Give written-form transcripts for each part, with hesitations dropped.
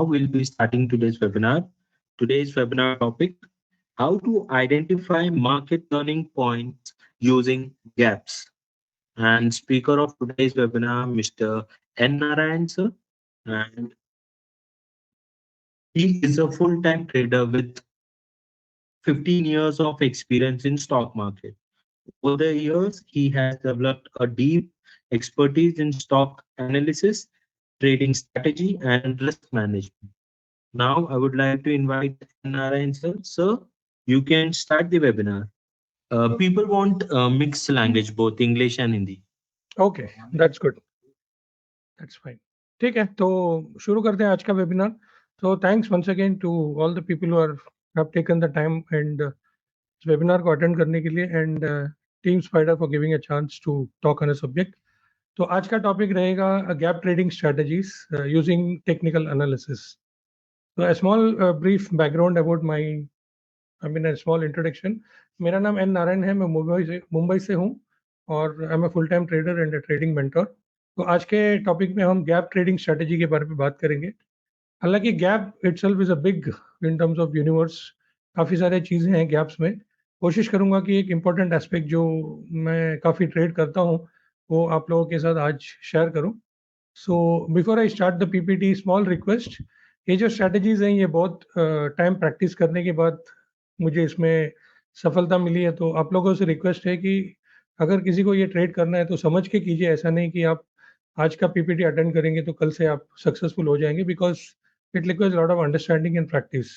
now we'll be starting today's webinar. Today's webinar topic, how to identify market turning points using gaps. And speaker of today's webinar, Mr. N. Narayan sir. And he is a full-time trader with 15 years of experience in stock market. Over the years, he has developed a deep expertise in stock analysis, trading strategy, and risk management. Now, I would like to invite Narayan sir. Sir, you can start the webinar. People want mixed language, both English and Hindi. Okay that's good that's fine ठीक है तो शुरू करते हैं आज का webinar तो thanks once again to all the people who have taken the time and इस वेबिनार को अटेंड करने के लिए and team Spider for giving a chance to talk on a subject तो आज का टॉपिक रहेगा gap trading strategies using technical analysis तो a small brief background about my a small introduction मेरा नाम एन नारायण है मैं मुंबई से हूँ और आई am a full time trader and a trading mentor तो आज के टॉपिक में हम गैप ट्रेडिंग स्ट्रेटजी के बारे में बात करेंगे हालांकि gap itself is a big in terms of universe काफ़ी सारे चीज़ें हैं गैप्स में कोशिश करूंगा कि एक इम्पॉर्टेंट एस्पेक्ट जो मैं काफ़ी ट्रेड करता हूँ वो आप लोगों के साथ आज शेयर करूं so before I start the PPT small request ये जो स्ट्रैटेजीज हैं ये बहुत टाइम प्रैक्टिस करने के बाद मुझे इसमें सफलता मिली है तो आप लोगों से रिक्वेस्ट है कि अगर किसी को ये ट्रेड करना है तो समझ के कीजिए ऐसा नहीं कि आप आज का पीपीटी अटेंड करेंगे तो कल से आप सक्सेसफुल हो जाएंगे because it requires lot of understanding and practice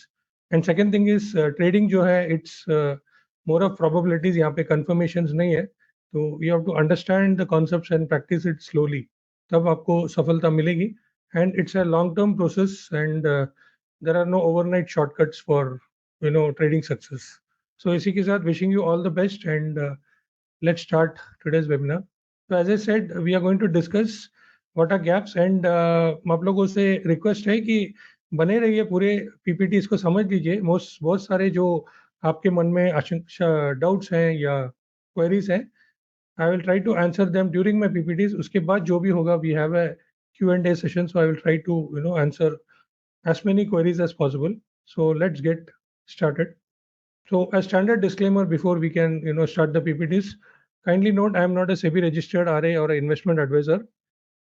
and second thing is trading जो है इट्स मोर ऑफ प्रोबेबिलिटीज यहाँ पे कंफर्मेशन नहीं है तो you have to understand the concepts and practice it slowly तब आपको सफलता मिलेगी and it's a long term process and there are no overnight shortcuts for trading success. So इसी के साथ wishing you all the best and let's start today's webinar. So as I said, we are going to discuss what are gaps and आप लोगों से request है कि बने रहिए पूरे PPTs को समझ लीजिए बहुत सारे जो आपके मन में डाउट्स हैं या क्वेरीज हैं I will try to answer them during my PPTs. उसके बाद जो भी होगा we have a Q&A session, so I will try to answer as many queries as possible. So let's get started. So a standard disclaimer before we can start the PPTs. Kindly note I am not a SEBI registered RA or an investment advisor.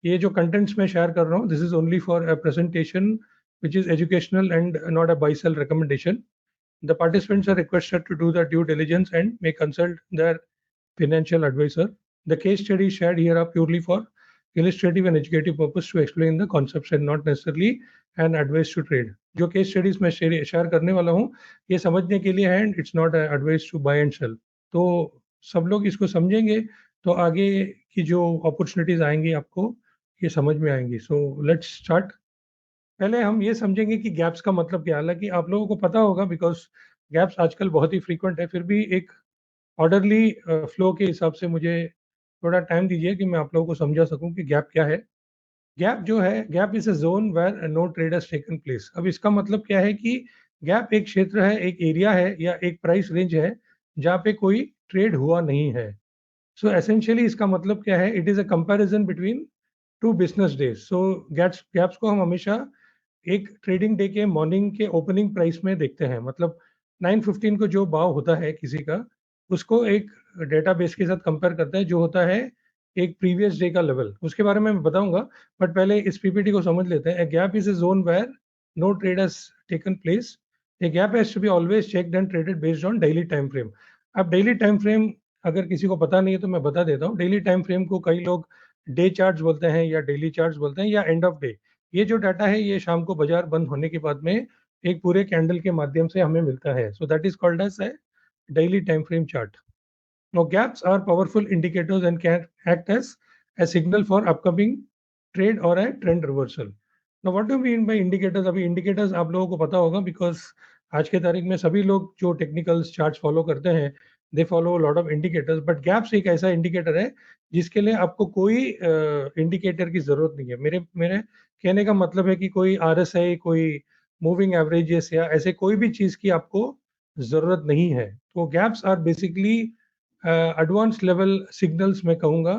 ये जो contents मैं share कर रहा हूँ this is only for a presentation which is educational and not a buy sell recommendation. The participants are requested to do the due diligence and may consult their financial advisor. The case studies shared here are purely for illustrative and educative purpose to explain the concepts and not necessarily an advice to trade. जो case studies मैं share करने वाला हूँ ये समझने के लिए है and it's not advice to buy and sell तो सब लोग इसको समझेंगे तो आगे की जो अपॉर्चुनिटीज आएंगी आपको ये समझ में आएंगी सो लेट्स स्टार्ट पहले हम ये समझेंगे कि गैप्स का मतलब क्या है हालांकि आप लोगों को पता होगा बिकॉज गैप्स आजकल बहुत ही फ्रीक्वेंट है फिर भी एक ऑर्डरली फ्लो के हिसाब से मुझे थोड़ा टाइम दीजिए कि मैं आप लोगों को समझा सकूं कि गैप क्या है गैप जो है gap is a zone where no trade has taken place अब इसका मतलब क्या है कि गैप एक क्षेत्र है एक एरिया है या एक प्राइस रेंज है जहाँ पे कोई ट्रेड हुआ नहीं है सो एसेंशियली इसका मतलब क्या है it is a comparison between two business days so gaps को हम हमेशा एक ट्रेडिंग डे के मॉर्निंग के ओपनिंग प्राइस में देखते हैं मतलब 9:15 को जो भाव होता है किसी का उसको एक डेटाबेस के साथ कंपेयर करता है जो होता है एक प्रीवियस डे का लेवल उसके बारे में मैं बताऊंगा बट पहले इस पीपीटी को समझ लेते हैं gap is a zone where no trade has taken place a gap has to be always checked and traded based on daily time frame अब डेली टाइम फ्रेम अगर किसी को पता नहीं है तो मैं बता देता हूँ डेली टाइम फ्रेम को कई लोग डे चार्ट्स बोलते हैं या डेली चार्ट्स बोलते हैं या एंड ऑफ डे ये जो डाटा है ये शाम को बाजार बंद होने के बाद में एक पूरे कैंडल के माध्यम से हमें मिलता है so that is called as a daily time frame chart. Now gaps are powerful indicators and can act as a signal for upcoming trade or a trend reversal. Now what do you mean by indicators? अभी indicators आप लोगों को पता होगा because आज के तारीख में सभी लोग जो टेक्निकल चार्ट्स फॉलो करते हैं they follow lot of indicators but gaps एक ऐसा इंडिकेटर है जिसके लिए आपको कोई इंडिकेटर की जरूरत नहीं है मेरे कहने का मतलब है कि कोई RSI कोई मूविंग एवरेजेस या ऐसे कोई भी चीज की आपको जरूरत नहीं है तो gaps are basically advance level signals मैं कहूँगा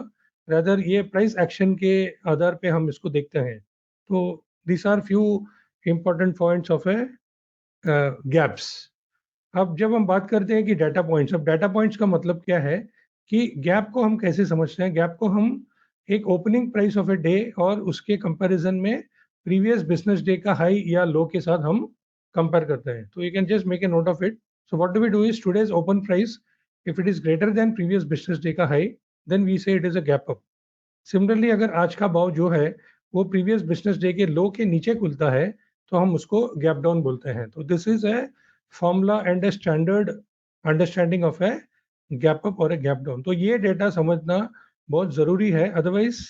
रादर ये प्राइस एक्शन के आधार पे हम इसको देखते हैं तो this are few important points of a gaps. अब जब हम बात करते हैं कि डाटा पॉइंट्स, अब डाटा पॉइंट्स का मतलब क्या है कि गैप को हम कैसे समझते हैं? गैप को हम एक opening price of a day और उसके कंपैरिजन में प्रीवियस बिजनेस डे का हाई या लो के साथ हम कंपेयर करते हैं. तो you can just make a note of it. So what do we do is today's open price, if it is greater than previous business day का high, then we say it is a gap up. Similarly अगर आज का भाव जो है वो previous business day के लो के नीचे खुलता है तो हम उसको गैप डाउन बोलते हैं. तो this is a formula and a standard understanding of a gap up और ए गैप डाउन. तो ये डेटा समझना बहुत ज़रूरी है, अदरवाइज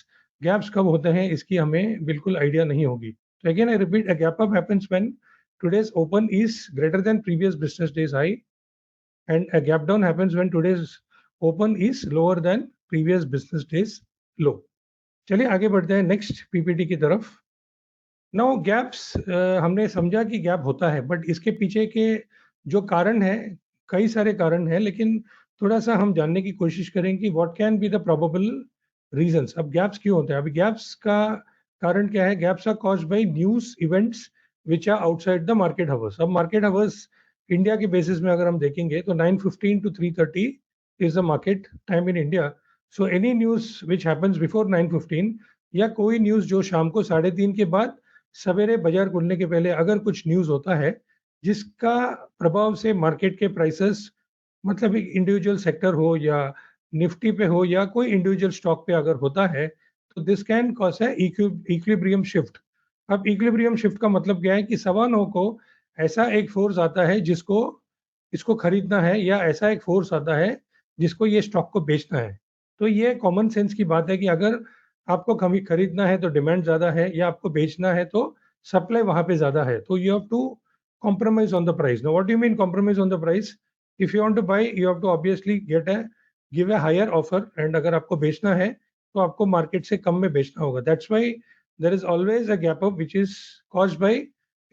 गैप्स कब होते हैं इसकी हमें बिल्कुल आइडिया नहीं होगी. तो again I repeat, a gap up happens when today's open is greater than previous business days high, and a gap down happens when today's open is lower than previous business days low. चलिए आगे बढ़ते हैं next PPT की तरफ. Now gaps, हमने समझा कि gap होता है, बट इसके पीछे के जो कारण है, कई सारे कारण हैं, लेकिन थोड़ा सा हम जानने की कोशिश करें कि what can be the probable reasons. अब गैप्स क्यों होते हैं? अभी गैप्स का कारण क्या है? Gaps are caused by news events which are outside the market hours. अब मार्केट हावर्स इंडिया के बेसिस में अगर हम देखेंगे तो 9:15 to 3:30 is the market time in India. So any news which happens before 9:15 या कोई न्यूज़ जो शाम को 3:30 के बाद सवेरे बाजार खुलने के पहले अगर कुछ न्यूज़ होता है जिसका प्रभाव से मार्केट के प्राइसेस, मतलब एक इंडिविजुअल सेक्टर हो या निफ्टी पे हो या कोई इंडिविजुअल स्टॉक पे अगर होता है, तो दिस कैन कॉज है इक्विलिब्रियम शिफ्ट. अब इक्विलिब्रियम शिफ्ट का मतलब क्या है कि सवा नौ को ऐसा एक फोर्स आता है जिसको इसको खरीदना है, या ऐसा एक फोर्स आता है जिसको ये स्टॉक को बेचना है. तो ये कॉमन सेंस की बात है कि अगर आपको कभी खरीदना है तो डिमांड ज़्यादा है, या आपको बेचना है तो सप्लाई वहाँ पे ज़्यादा है. तो you have to compromise on the price. Now, what do you mean compromise on the price? If you want to buy, you have to obviously give a higher offer, and अगर आपको बेचना है तो आपको मार्केट से कम में बेचना होगा. That's why there is always a gap up which is caused by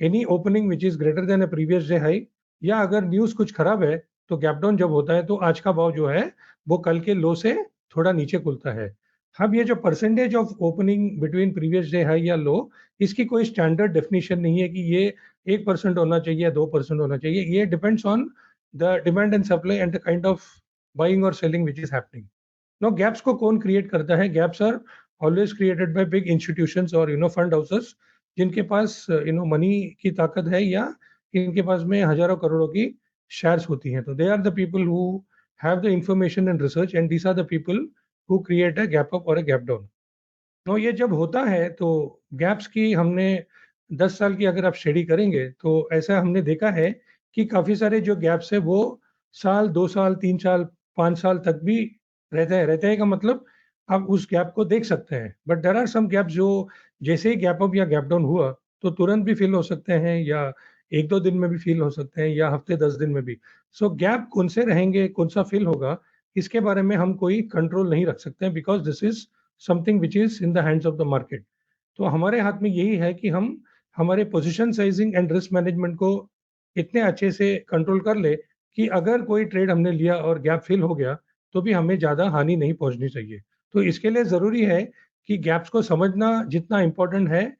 any opening which is greater than a previous day high. या अगर न्यूज़ कुछ खराब है तो गैप डाउन जब होता है तो आज का भाव जो है वो कल के लो से थोड़ा नीचे खुलता है. अब ये जो percentage of opening between previous day high या लो, इसकी कोई स्टैंडर्ड डेफिनेशन नहीं है कि ये 1% होना चाहिए, 2% होना चाहिए. ये depends on the demand and supply and the kind of buying और selling which is happening. No, gaps को कौन क्रिएट करता है? Gaps are always created by big institutions और फंड हाउसेस, जिनके पास मनी की ताकत है या इनके पास में हजारों करोड़ों की शेयर्स होती हैं. तो they are the people who have the information and research, and these are the people who create a gap up और अ गैप डाउन. तो ये जब होता है तो गैप्स की हमने 10 साल की अगर आप स्टडी करेंगे तो ऐसा हमने देखा है कि काफ़ी सारे जो गैप्स है वो साल, 2 साल, 3 साल, 5 साल तक भी रहते हैं का मतलब आप उस गैप को देख सकते हैं. But there are some gaps जो जैसे ही गैप अप या गैप डाउन हुआ तो तुरंत भी फ़िल हो सकते हैं, या 1-2 दिन में भी फ़िल हो सकते हैं, या हफ्ते 10 दिन में भी. सो गैप कौन से रहेंगे, कौन-सा फ़िल होगा, इसके बारे में हम कोई कंट्रोल नहीं रख सकते हैं, because this is something which is in the hands of the market. तो हमारे हाथ में यही है कि हम हमारे position sizing and risk management को इतने अच्छे से कंट्रोल कर ले कि अगर कोई ट्रेड हमने लिया और गैप फिल हो गया तो भी हमें ज़्यादा हानि नहीं पहुंचनी चाहिए. तो इसके लिए ज़रूरी है कि गैप्स को समझना जितना इम्पोर्टेंट है,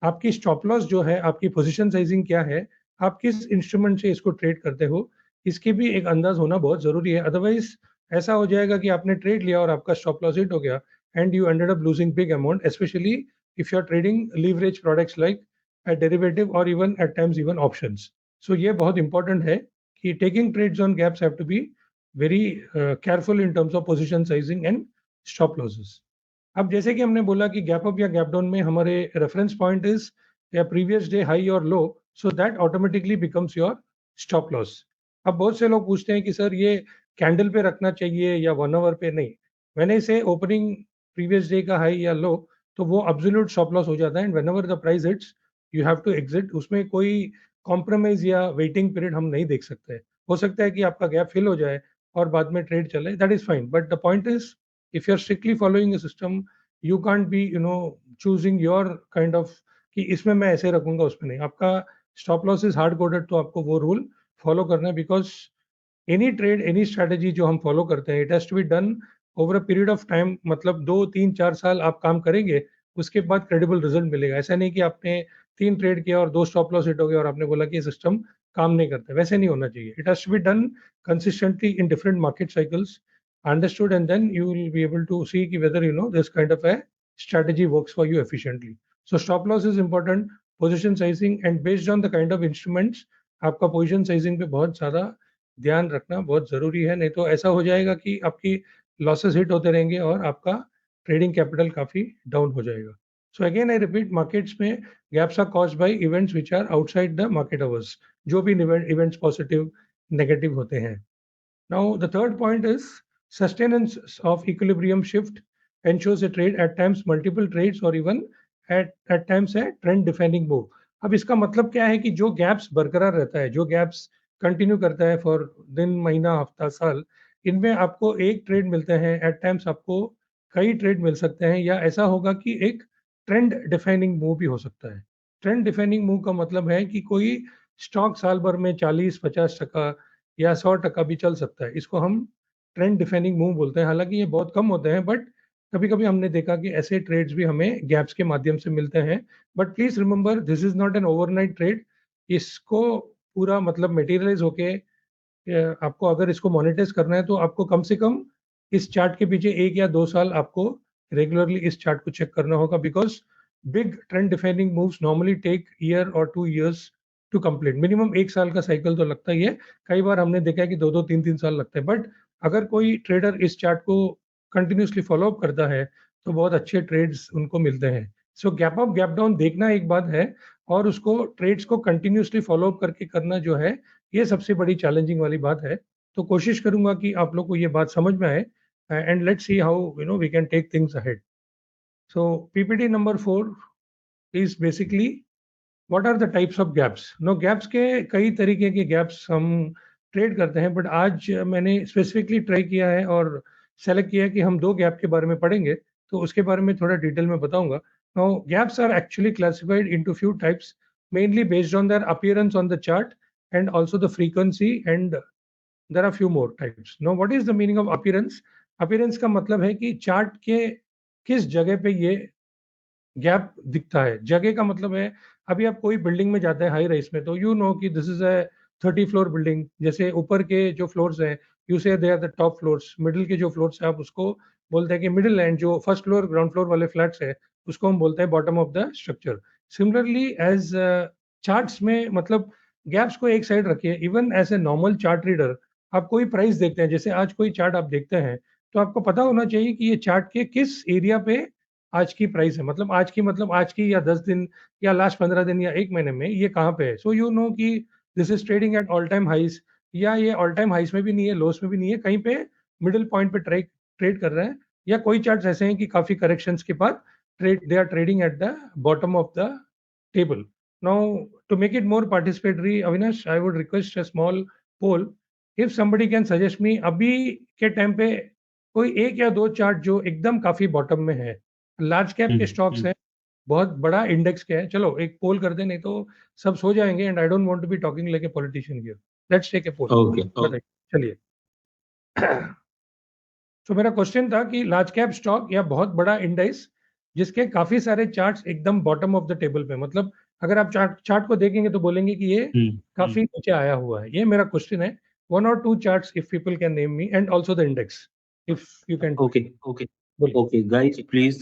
आपकी स्टॉप लॉस जो है, आपकी पोजीशन साइजिंग क्या है, आप किस इंस्ट्रूमेंट से इसको ट्रेड करते हो, इसकी भी एक अंदाज होना बहुत ज़रूरी है. अदरवाइज ऐसा हो जाएगा कि आपने ट्रेड लिया और आपका स्टॉप लॉस हिट हो गया, and you ended up losing big amount, especially if you're trading leverage products like a derivative or even at times even options. So ये बहुत important है कि taking trades on gaps have to be very careful in terms of position sizing and stop losses. अब जैसे कि हमने बोला कि गैप अप या गैप डाउन में हमारे रेफरेंस पॉइंट इज या प्रीवियस डे हाई और low, so that automatically becomes your stop loss. अब बहुत से लोग पूछते हैं कि सर ये कैंडल पे रखना चाहिए या 1 आवर पे. नहीं, मैंने इसे ओपनिंग प्रीवियस डे का हाई या लो तो वो एब्सोल्यूट स्टॉप लॉस हो जाता है, and whenever the price hits you have to exit. उसमें कोई कॉम्प्रोमाइज या वेटिंग पीरियड हम नहीं देख सकते. हो सकता है कि आपका गैप फिल हो जाए और बाद में ट्रेड चले, that is fine, but the point is if you're strictly following a system, you can't be choosing your kind of कि इसमें मैं ऐसे रखूंगा उसमें नहीं. आपका stop loss is hard coded, तो आपको वो रूल फॉलो करना है, because any trade, any strategy जो हम फॉलो करते हैं, it has to be done over a period of time. मतलब 2, 3, 4 साल आप काम करेंगे, उसके बाद क्रेडिबल रिजल्ट मिलेगा. ऐसा नहीं कि आपने 3 ट्रेड किया और 2 स्टॉप लॉस हिट हो गया और आपने बोला कि ये सिस्टम काम नहीं करता, वैसे नहीं होना चाहिए. It has to be done consistently in different market cycles, understood, and then you will be able to see ki whether this kind of a strategy works for you efficiently. So stop loss is important, position sizing, and based on the kind of instruments, आपका position sizing पे बहुत ज़्यादा ध्यान रखना बहुत ज़रूरी है. नहीं तो ऐसा हो जाएगा कि आपकी लॉसेस हिट होते रहेंगे और आपका ट्रेडिंग कैपिटल काफ़ी डाउन हो जाएगा. So again I repeat, markets में gaps are caused by events which are outside the market hours. जो भी इवेंट्स पॉजिटिव नेगेटिव होते हैं. Now the third point is sustenance of equilibrium shift ensures a trade at times multiple trades or even at times a trend defining move. अब इसका मतलब क्या है कि जो गैप्स बरकरार रहता है, जो गैप्स कंटिन्यू करता है फॉर दिन, महीना, हफ्ता, साल, इनमें आपको एक ट्रेड मिलते हैं, एट टाइम्स आपको कई ट्रेड मिल सकते हैं, या ऐसा होगा कि एक ट्रेंड डिफाइनिंग मूव भी हो सकता है. ट्रेंड डिफाइनिंग मूव का मतलब है कि कोई स्टॉक साल भर में 40-50% या 100% भी चल सकता है. इसको हम ट्रेंड डिफाइनिंग मूव बोलते हैं. हालांकि ये बहुत कम होते हैं, बट कभी-कभी हमने देखा कि ऐसे ट्रेड्स भी हमें गैप्स के माध्यम से मिलते हैं. But please remember, this is not an overnight trade. इसको पूरा मतलब मटेरियलाइज होके आपको अगर इसको मोनेटाइज करना है तो आपको कम से कम इस चार्ट के पीछे 1 या 2 साल आपको रेगुलरली इस चार्ट को चेक करना होगा, because big trend defining moves normally take year और 2 years टू कंप्लीट. मिनिमम 1 साल का साइकिल तो लगता ही है. कई बार हमने देखा है कि 2-2, 3-3 साल लगते हैं. बट अगर कोई ट्रेडर इस चार्ट को कंटिन्यूसली फॉलो अप करता है तो बहुत अच्छे ट्रेड्स उनको मिलते हैं. सो गैप अप गैप डाउन देखना एक बात है, और उसको ट्रेड्स को कंटिन्यूसली फॉलो अप करके करना जो है, ये सबसे बड़ी चैलेंजिंग वाली बात है. तो कोशिश करूंगा कि आप लोग को ये बात समझ में आए, and let's see how we can take things ahead. So PPT number 4 is basically what are the types of gaps. No, gaps के कई तरीके के गैप्स हम ट्रेड करते हैं, बट आज मैंने स्पेसिफिकली ट्राई किया है और सेलेक्ट किया है कि हम 2 गैप के बारे में पढ़ेंगे, तो उसके बारे में थोड़ा डिटेल में बताऊंगा. Now gaps are actually classified into few types, mainly based on their appearance on the chart and also the frequency, and there are few more types. Now what is the meaning of appearance. Appearance का मतलब है कि chart के किस जगह पे ये gap दिखता है. जगह का मतलब है, अभी आप कोई बिल्डिंग में जाते हैं हाई राइज में, तो यू नो कि this is a 30 floor building. जैसे ऊपर के जो फ्लोर्स हैं, you say they are the top floors. Middle के जो फ्लोर्स है आप उसको बोलते हैं कि मिडिल, एंड जो फर्स्ट फ्लोर ग्राउंड फ्लोर वाले फ्लैट्स है उसको हम बोलते हैं bottom of the structure. Similarly as charts में, मतलब गैप्स को एक साइड रखिए. Even as a normal chart reader, आप कोई प्राइस देखते हैं, जैसे आज कोई चार्ट आप देखते हैं, तो आपको पता होना चाहिए कि ये चार्ट के किस एरिया पे आज की प्राइस है. मतलब आज की या 10 दिन या लास्ट 15 दिन या 1 महीने में ये कहाँ पे है. सो यू नो कि this is trading at all time highs, या ये ऑल टाइम हाइज में भी नहीं है, लोस में भी नहीं है, कहीं पे मिडिल पॉइंट पे ट्रेड कर रहे हैं. या कोई चार्ट्स ऐसे हैं कि काफी करेक्शंस के बाद they are trading at the bottom of the table. Now to make it more participatory, Avinash, I would request a small poll. If somebody can suggest me अभी के टाइम पे कोई एक या दो चार्ट जो एकदम काफी बॉटम में है, लार्ज कैप के स्टॉक्स हैं, बहुत बड़ा इंडेक्स क्या है. चलो एक पोल कर दे, नहीं तो सब सो जाएंगे, and I don't want to be talking like a politician here. Let's take a poll. Okay. बताइए, चलिए. तो मेरा क्वेश्चन था कि लार्ज कैप स्टॉक या बहुत बड़ा इंडेक्स जिसके काफी सारे चार्ट्स एकदम बॉटम ऑफ द टेबल पे, मतलब अगर आप चार्ट को देखेंगे तो बोलेंगे कि ये काफी नीचे आया हुआ है. ये मेरा क्वेश्चन है. 1 or 2 charts if people can name me, and also the index if you can. Okay. Okay, guys, please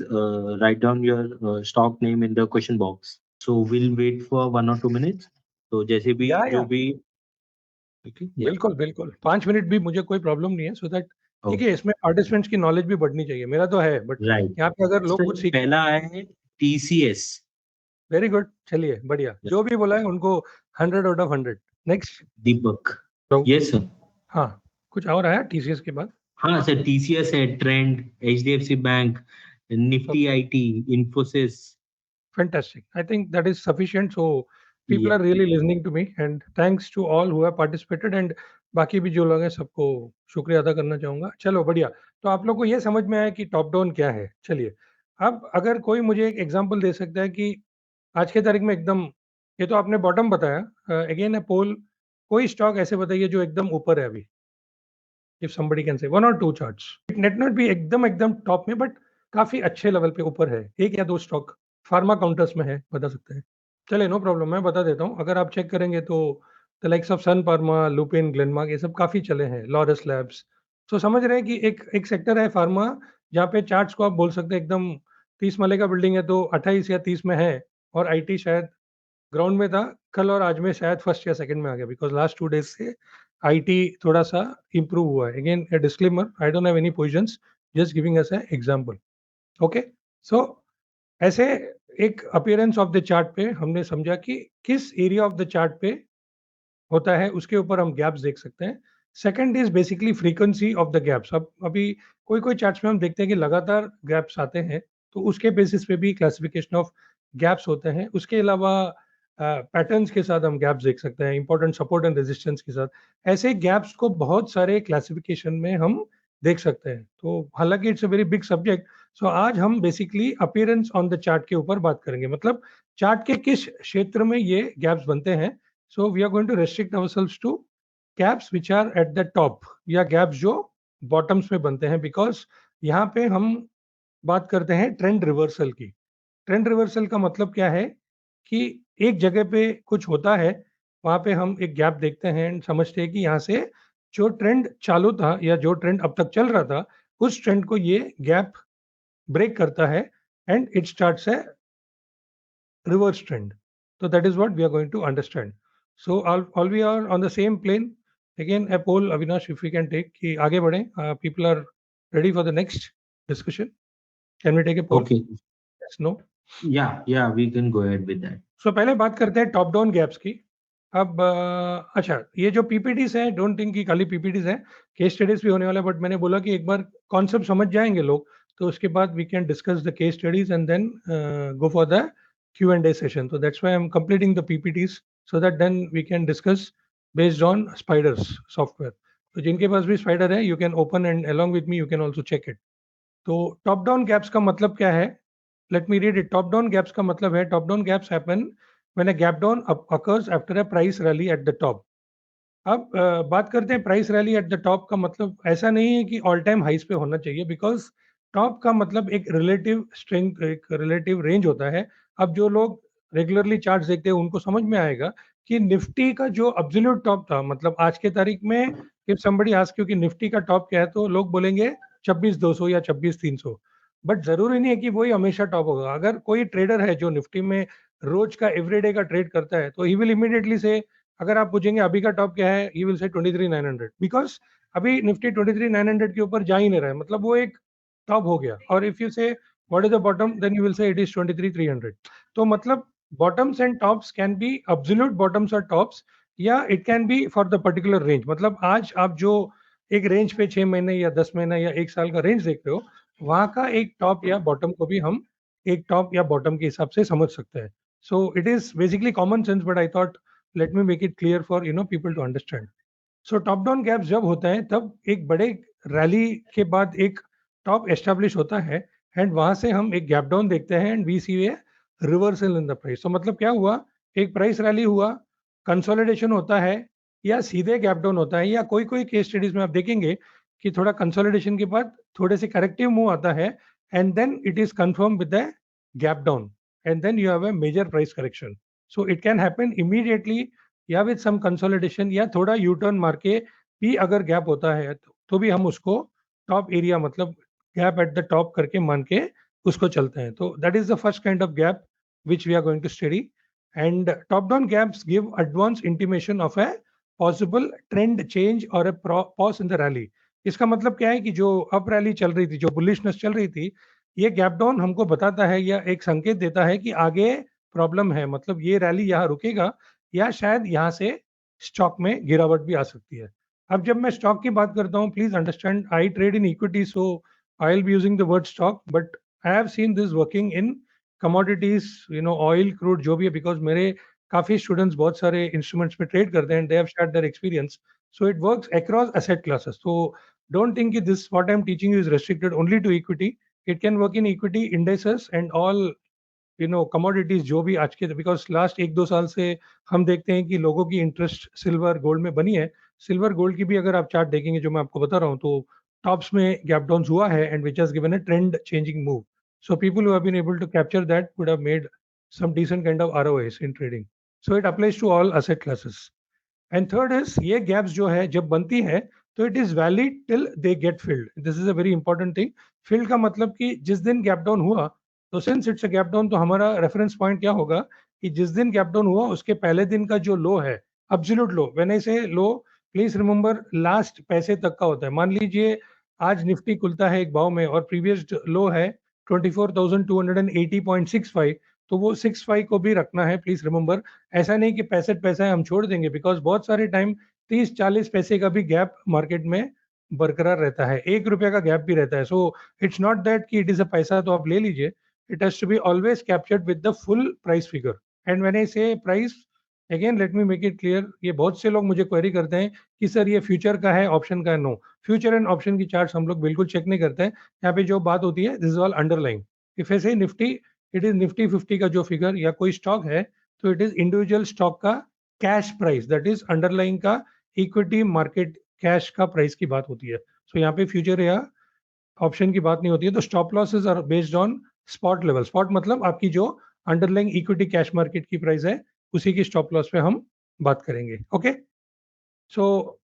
write down your stock name in the question box. So we'll wait for 1 or 2 minutes. तो जैसे भी या जो भी okay, yeah. बिल्कुल बिल्कुल 5 minute भी मुझे कोई प्रॉब्लम नहीं है, सो दैट ठीक Okay, है. इसमें पार्टिसिपेंट्स की नॉलेज भी बढ़नी चाहिए. मेरा तो है, बट right. यहाँ पे अगर लोग So कुछ सीख. पहला है TCS. वेरी गुड, चलिए बढ़िया. Yeah. जो भी बोला है उनको 100 out of 100. Next. Deepak. Yes sir. हाँ, कुछ और आया टीसीएस के बाद? हाँ सर, TCS है, trend, HDFC bank, Nifty IT, Infosys. Fantastic. I think that is sufficient. So people Yeah. are really listening to me, and thanks to all who have participated, and बाकी भी जो लोग हैं सबको शुक्रिया अदा करना चाहूंगा. चलो बढ़िया. तो आप लोग को ये समझ में आया कि टॉप डाउन क्या है. चलिए, अब अगर कोई मुझे एक एग्जांपल दे सकता है कि आज के तारीख में एकदम, ये तो आपने बॉटम बताया, अगेन ए पोल, कोई स्टॉक ऐसे बताइए जो एकदम ऊपर है अभी. If somebody can say 1 or 2 charts, it net not be एकदम एकदम टॉप में, बट काफी अच्छे लेवल पे ऊपर है. एक या दो स्टॉक फार्मा काउंटर्स में है, बता सकते हैं. चलिए नो प्रॉब्लम, मैं बता देता हूँ। अगर आप चेक करेंगे तो the likes of Sun Pharma, Lupin, Glenmark, ये सब काफ़ी चले हैं, लॉरस लैब्स। तो समझ रहे हैं कि एक एक सेक्टर है फार्मा, जहाँ पे चार्ट्स को आप बोल सकते हैं एकदम 30 माले का बिल्डिंग है तो 28 या 30 में है, और आईटी शायद ग्राउंड में था। कल और आज में शायद फर्स्ट या सेकंड में आ गया, बिकॉज़ लास्ट 2 डेज़ से आईटी थोड़ा-सा इम्प्रूव हुआ है। Again a disclaimer, I don't have any positions, just giving us a example. Okay? So ऐसे एक अपीयरेंस ऑफ द चार्ट पे हमने समझा कि किस एरिया ऑफ द चार्ट पे होता है, उसके ऊपर हम गैप्स देख सकते हैं। Second is basically frequency of the gaps. अब अभी कोई कोई चार्ट्स में हम देखते हैं कि लगातार गैप्स आते हैं, तो उसके बेसिस पे भी क्लासिफिकेशन ऑफ गैप्स होते हैं। उसके अलावा पैटर्न्स के साथ हम गैप्स देख सकते हैं, इंपॉर्टेंट सपोर्ट एंड रेजिस्टेंस के साथ। ऐसे गैप्स को बहुत सारे क्लासिफिकेशन में हम देख सकते हैं। तो हालांकि it's a very big subject, so आज हम basically appearance on the chart के ऊपर बात करेंगे, मतलब चार्ट के किस क्षेत्र में ये गैप्स बनते हैं। So we are going to restrict ourselves to gaps which are at the top, या gaps जो bottoms में बनते हैं, because यहाँ पे हम बात करते हैं ट्रेंड रिवर्सल की। ट्रेंड रिवर्सल का मतलब क्या है कि एक जगह पे कुछ होता है, वहाँ पे हम एक गैप देखते हैं एंड समझते हैं कि यहाँ से जो ट्रेंड चालू था या जो ट्रेंड अब तक चल रहा था, उस ट्रेंड को ये गैप ब्रेक करता है and it starts A reverse trend. So that is what we are going to understand. So all we are on the same plane. Again, a poll, Avinash, if we can take कि आगे बढ़ें. People are ready for the next discussion. Can we take a poll? Okay. Yes, no. Yeah, we can go ahead with that. So पहले बात करते हैं top down gaps की। अब अच्छा, ये जो पीपीटीज हैं, डोंट थिंक कि खाली पीपीटीज हैं, केस स्टडीज भी होने वाला है, बट मैंने बोला कि एक बार कॉन्सेप्ट समझ जाएंगे लोग, तो उसके बाद we can discuss the case studies and then go for the Q&A session. So that's why I'm completing the PPTs, so that then we can discuss based on Spiders software. तो जिनके पास भी Spider है, you can open and along with me you can also check it. तो top down gaps का मतलब क्या है? Let me read it. Top down gaps का मतलब है, top down gaps happen when a gap down occurs after a price rally at the top. अब बात करते हैं price rally eight the top का मतलब ऐसा नहीं है कि ऑल टाइम हाइस पे होना चाहिए, बिकॉज टॉप का मतलब एक रिलेटिव स्ट्रेंथ, एक रिलेटिव रेंज होता है। अब जो लोग रेगुलरली चार्ट्स देखते हैं उनको समझ में आएगा कि निफ्टी का जो एब्सोल्यूट टॉप था, मतलब आज के तारीख में इफ समबडी आस्क यू कि निफ्टी का टॉप क्या है, तो लोग बोलेंगे 26,200 या 26,300। बट जरूरी नहीं है कि वही हमेशा टॉप होगा। अगर कोई ट्रेडर है जो निफ्टी में रोज का एवरीडे का ट्रेड करता है, तो ही विल इमीडिएटली से, अगर आप पूछेंगे अभी का टॉप क्या है, ही विल से 23,900, बिकॉज अभी निफ्टी 23,900 के ऊपर जा ही नहीं रहा है, मतलब वो एक टॉप हो गया। और if you say what is the bottom, then you will say it is 23,300। तो मतलब bottoms and tops can be absolute bottoms और टॉप्स, या it can be for the particular range. मतलब आज आप जो एक रेंज पे 6 महीने या 10 महीने या 1 साल का रेंज देख रहे हो, वहां का एक टॉप या बॉटम को भी हम एक टॉप या बॉटम के हिसाब से समझ सकते हैं। So it is basically common sense, but I thought let me make it clear for people to understand. So top down gaps जब होता है, तब एक बड़े रैली के बाद एक टॉप एस्टेब्लिश होता है एंड वहां से हम एक गैप डाउन देखते हैं and we see a reversal in the price. तो मतलब क्या हुआ, एक प्राइस रैली हुआ, कंसोलिडेशन होता है, या सीधे गैप डाउन होता है, या कोई कोई केस स्टडीज में आप देखेंगे कि थोड़ा कंसोलिडेशन के बाद थोड़े से करेक्टिव मूव आता है and then it is confirm with the gap down and then you have a major price correction. So it can happen immediately या विद सम कंसोलिडेशन, या थोड़ा यू टर्न मार के भी अगर गैप होता है, तो भी हम उसको टॉप एरिया, मतलब गैप एट द टॉप करके मान के उसको चलते हैं। तो that is the first kind of gap which we are going to study. And top down gaps give advance intimation of a possible trend change or a pause in the rally. इसका मतलब क्या है कि जो up rally चल रही थी, जो बुलिशनेस चल रही थी, ये गैप डाउन हमको बताता है या एक संकेत देता है कि आगे प्रॉब्लम है, मतलब ये रैली यहाँ रुकेगा या शायद यहाँ से स्टॉक में गिरावट भी आ सकती है। अब जब मैं स्टॉक की बात करता हूँ, please understand I trade in equity, so I will be using the word stock, but I have seen this working in commodities, oil, crude, जो भी है, बिकॉज मेरे काफी स्टूडेंट्स बहुत सारे इंस्ट्रूमेंट्स में ट्रेड करते हैं, they have shared their experience. So it works across asset classes. so don't think that this what I'm teaching you is restricted only to equity. It can work in equity, indices and all commodities जो भी आज के, because last 1-2 साल से हम देखते हैं कि लोगों की इंटरेस्ट सिल्वर गोल्ड में बनी है। सिल्वर गोल्ड की भी अगर आप चार्ट देखेंगे जो मैं आपको बता रहा हूँ, तो टॉप्स में गैप डाउन हुआ है and which has given a trend changing move. So people who have been able to capture that would have made some decent kind of ROIs in trading. So it applies to all asset classes. And third is, ये gaps जो है जब बनती है तो it is valid till they get filled. This is a very important thing. Filled का मतलब कि जिस दिन gap down हुआ, तो since it's a gap down, तो हमारा reference point क्या होगा कि जिस दिन gap down हुआ उसके पहले दिन का जो लो है, absolute low, when I say low, please remember last पैसे तक का होता है. मान लीजिए आज निफ्टी खुलता है एक भाव में और प्रीवियस लो है 24,280.65, तो वो 65 को भी रखना है, प्लीज रिमेंबर. ऐसा नहीं कि 65 पैसा है हम छोड़ देंगे, बिकॉज बहुत सारे टाइम 30-40 पैसे का भी गैप मार्केट में बरकरार रहता है, 1 रुपया का गैप भी रहता है. सो इट्स नॉट दैट कि इट इज अ पैसा तो आप ले लीजिए. It has to be always captured with the full price figure. And when I say price, again let me make it clear, ये बहुत से लोग मुझे क्वेरी करते हैं कि सर ये फ्यूचर का है, ऑप्शन का है. नो, फ्यूचर एंड ऑप्शन की चार्ट हम लोग बिल्कुल चेक नहीं करते हैं. यहाँ पे जो बात होती है, this is all underline. If ऐसे निफ्टी, इट इज निफ्टी 50 का जो फिगर या कोई स्टॉक है, तो इट इज इंडिविजुअल स्टॉक का cash price, that is underline का इक्विटी मार्केट कैश का प्राइस की बात होती है. सो यहाँ पे फ्यूचर या ऑप्शन की बात नहीं होती है. तो stop losses are based on spot level. Spot मतलब आपकी जो अंडरलाइंग इक्विटी कैश मार्केट की प्राइस है, उसी की स्टॉप लॉस पे हम बात करेंगे. Okay. So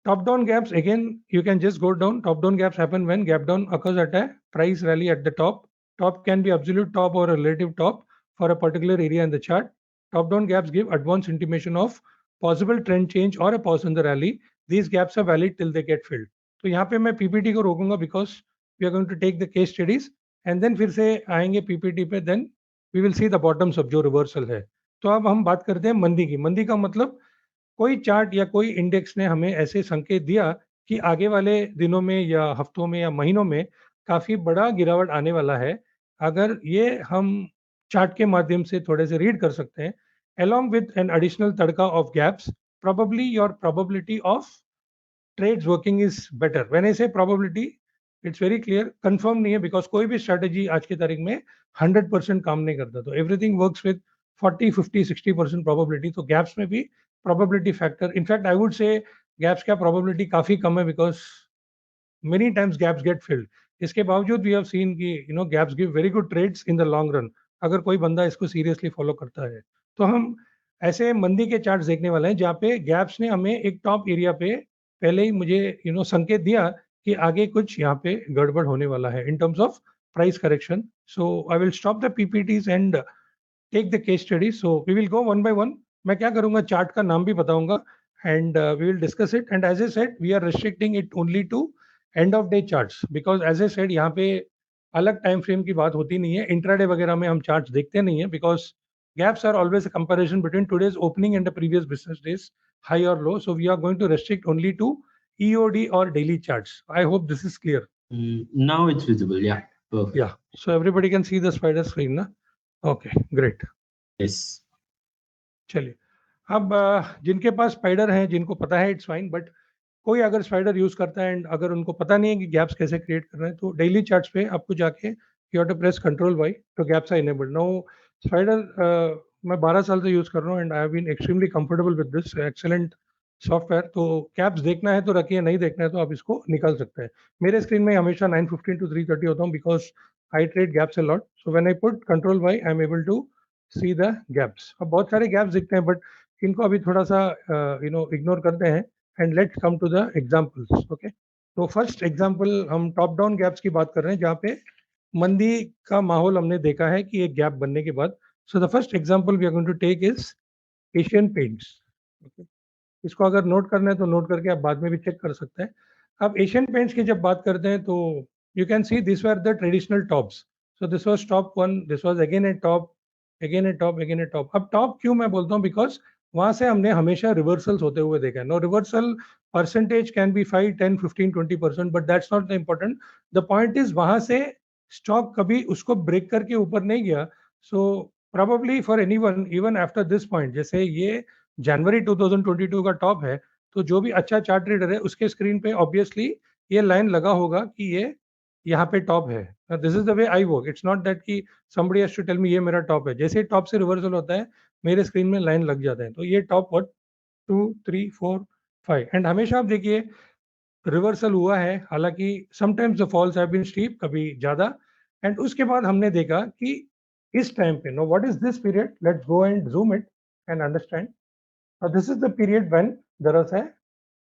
top down gaps, again you can just go down. Top down gaps happen when gap down occurs at a price rally at the top. Top can be absolute top or a relative top for a particular area in the chart. Top down gaps give advance intimation of possible trend change or a pause in the rally. These gaps are valid till they get filled. तो यहाँ पे मैं PPT को रोकूंगा because we are going to take the case studies and then फिर से आएंगे PPT पे, then we will see the bottoms of जो reversal है. तो अब हम बात करते हैं मंदी की. मंदी का मतलब कोई चार्ट या कोई इंडेक्स ने हमें ऐसे संकेत दिया कि आगे वाले दिनों में या हफ्तों में या महीनों में काफी बड़ा गिरावट आने वाला है. अगर ये हम चार्ट के माध्यम से थोड़े से रीड कर सकते हैं, along with an additional tadka of gaps, probably your probability of trades working is better. When I say probability, it's very clear, confirm नहीं है, because कोई भी strategy आज की तारीख में 100% काम नहीं करता. तो everything works with 40, 50, 60% probability. तो gaps में भी probability factor, in fact I would say gaps का probability काफी कम है, because many times gaps get filled. इसके बावजूद we have seen कि gaps give very good trades in the long run, अगर कोई बंदा इसको seriously follow करता है. तो हम ऐसे मंदी के चार्ट्स देखने वाले हैं जहाँ पे गैप्स ने हमें एक टॉप एरिया पे पहले ही मुझे संकेत दिया कि आगे कुछ यहाँ पे गड़बड़ होने वाला है in terms of price correction. So I will stop the PPTs and take the case study. So we will go one by one. मैं क्या करूँगा, चार्ट का नाम भी बताऊंगा and we will discuss it. And as I said, we are restricting it only to end of day charts, because as I said यहाँ पे अलग टाइम फ्रेम की बात होती नहीं है. इंट्राडे वगैरह में हम चार्ट्स देखते नहीं है, because gaps are always a comparison between today's opening and the previous business days high or low. So we are going to restrict only to EOD or daily charts. I hope this is clear. Now it's visible. Yeah. Perfect. Yeah. So everybody can see the spider screen, na? Okay, great. Yes. चलिए, अब जिनके पास spider है, जिनको पता है, it's fine. But कोई अगर spider use करता है एंड अगर उनको पता नहीं है कि गैप्स कैसे क्रिएट कर रहे हैं, तो डेली चार्ट्स पे आपको जाके you have to press control Y तो gaps are enabled. Now Spider मैं 12 साल से यूज कर रहा हूँ and I have been extremely comfortable with this excellent software. तो गैप्स देखना है तो रखिए, नहीं देखना है तो आप इसको निकाल सकते हैं. मेरे स्क्रीन में हमेशा 9:15 to 3:30 होता हूँ, because I trade gaps a lot. So when I put control Y I am able to see the gaps. अब बहुत सारे गैप्स दिखते हैं, बट इनको अभी थोड़ा सा इग्नोर करते हैं and let's come to the examples. Okay, तो फर्स्ट एग्जांपल हम टॉप डाउन गैप्स की बात कर रहे हैं, जहाँ पे मंदी का माहौल हमने देखा है कि एक गैप बनने के बाद. So the first example we are going to take is Asian Paints. इसको अगर नोट करना है तो नोट करके आप बाद में भी चेक कर सकते हैं. अब एशियन पेंट्स की जब बात करते हैं तो you can see this were the traditional tops. So this was top 1, this was again A top, again A top, again A top. अब टॉप क्यों मैं बोलता हूँ, बिकॉज वहां से हमने हमेशा रिवर्सल्स होते हुए देखा है. No, reversal percentage can be 5, 10, 15, 20%, but that's not the important. The point is वहां से स्टॉक कभी उसको ब्रेक करके ऊपर नहीं गया. सो probably for anyone even after this point, जैसे ये जनवरी 2022 का टॉप है, तो जो भी अच्छा चार्ट ट्रेडर है उसके स्क्रीन पे ऑब्वियसली ये लाइन लगा होगा कि ये यहाँ पे टॉप है. This is the way I work. It's not that कि somebody has to tell me ये मेरा टॉप है. जैसे टॉप से रिवर्सल होता है मेरे स्क्रीन में लाइन लग जाता है. तो ये टॉप 1, 2, 3, 4, 5 एंड हमेशा आप देखिए रिवर्सल हुआ है. हालांकि sometimes the falls have been steep, कभी ज्यादा. एंड उसके बाद हमने देखा कि इस टाइम पे, no what is this period, let's go and zoom it and understand. This is the period when there was a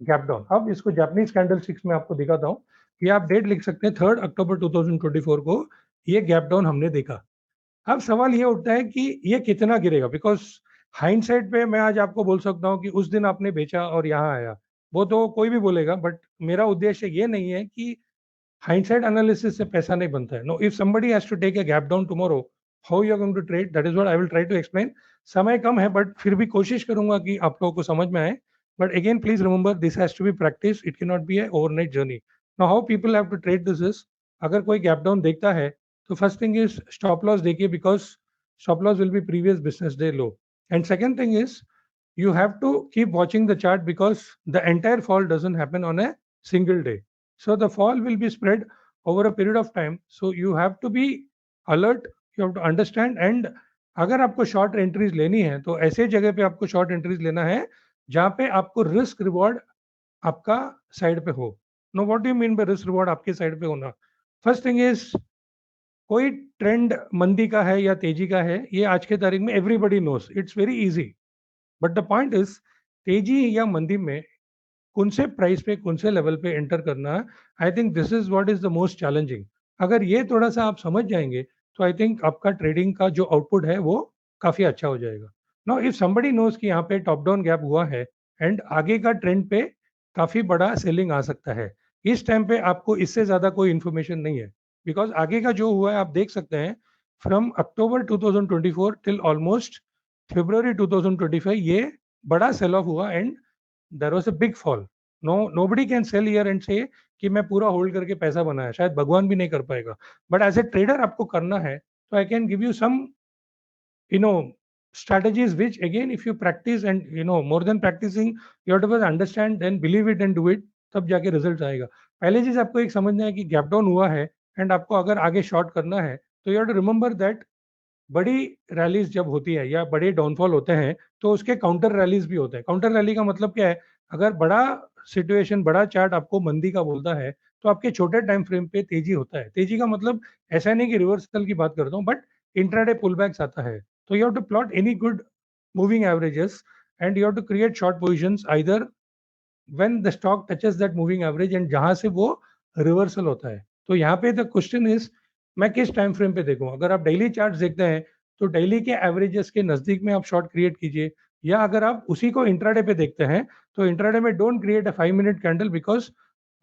gap down. अब इसको जापानीज कैंडल स्टिक्स में आपको दिखाता हूँ. ये आप डेट लिख सकते हैं 3 अक्टूबर 2024 को ये गैप डाउन हमने देखा. अब सवाल ये उठता है कि ये कितना गिरेगा, बिकॉज हाइंडसाइट पे मैं आज आपको बोल सकता हूँ कि उस दिन आपने बेचा और यहाँ आया, वो तो कोई भी बोलेगा. बट मेरा उद्देश्य ये नहीं है कि हाइंडसाइट एनालिसिस से पैसा नहीं बनता है. No, if somebody has to take a gap down tomorrow, how you are going to trade, that is what I will try to explain. समय कम है बट फिर भी कोशिश करूंगा कि आप लोगों को समझ में आए. But again please remember, this has to be practice, it can not be a overnight journey. Now how people have to trade this is, अगर कोई गैप डाउन देखता है तो first thing is stop loss देखिए, because stop loss will be previous business day low. And second thing is you have to keep watching the chart because the entire fall doesn't happen on a single day. So the fall will be spread over a period of time. So you have to be alert, you have to understand. And अगर आपको short entries लेनी है तो ऐसे जगह पे आपको short entries लेना है जहां पे आपको रिस्क रिवॉर्ड आपका साइड पे हो. No, what do you mean by risk reward आपके साइड पे होना? फर्स्ट थिंग इज, कोई ट्रेंड मंदी का है या तेजी का है, ये आज के तारीख में everybody knows, it's very easy. But the point is, तेजी या मंदी में कौन से प्राइस पे कौन से लेवल पे एंटर करना, I think this is what is the most challenging. अगर ये थोड़ा सा आप समझ जाएंगे तो आई थिंक आपका ट्रेडिंग का जो आउटपुट है वो काफी अच्छा हो जाएगा. नाउ इफ समबडी नोज कि यहाँ पे टॉप डाउन गैप हुआ है एंड आगे का ट्रेंड पे काफी बड़ा सेलिंग आ सकता है, इस टाइम पे आपको इससे ज्यादा कोई इंफॉर्मेशन नहीं है. बिकॉज आगे का जो हुआ है आप देख सकते हैं, from October 2024 till almost February 2025 ये बड़ा सेल ऑफ हुआ and there was a big fall. Nobody can sell here and say कि मैं पूरा होल्ड करके पैसा बनाया, शायद भगवान भी नहीं कर पाएगा. बट एज ए ट्रेडर आपको करना है तो I can give you some you know strategies which again if you practice and more than practicing, you have to first understand then believe it and do it, तब जाके result आएगा. पहले चीज आपको एक समझना है कि गैप डाउन हुआ है एंड आपको अगर आगे शॉर्ट करना है तो you have to remember that बड़ी रैलीज जब होती है या बड़े डाउनफॉल होते हैं तो उसके काउंटर रैलीज भी होते हैं. काउंटर रैली का मतलब क्या है? अगर बड़ा सिचुएशन, बड़ा चार्ट आपको मंदी का बोलता है तो आपके छोटे टाइम फ्रेम पे तेजी होता है. तेजी का मतलब ऐसा नहीं कि रिवर्सल की बात करता हूँ, बट इंट्राडे पुलबैक्स आता है. तो you have to plot any good moving averages and you have to create short positions either when the stock touches that moving average and जहां से वो रिवर्सल होता है. तो यहाँ पे द क्वेश्चन इज, मैं किस टाइम फ्रेम पे देखूं? अगर आप डेली चार्ट देखते हैं तो डेली के एवरेजेस के नजदीक में आप शॉर्ट क्रिएट कीजिए, या अगर आप उसी को इंट्राडे पे देखते हैं तो इंट्राडे में don't create a 5 minute candle, because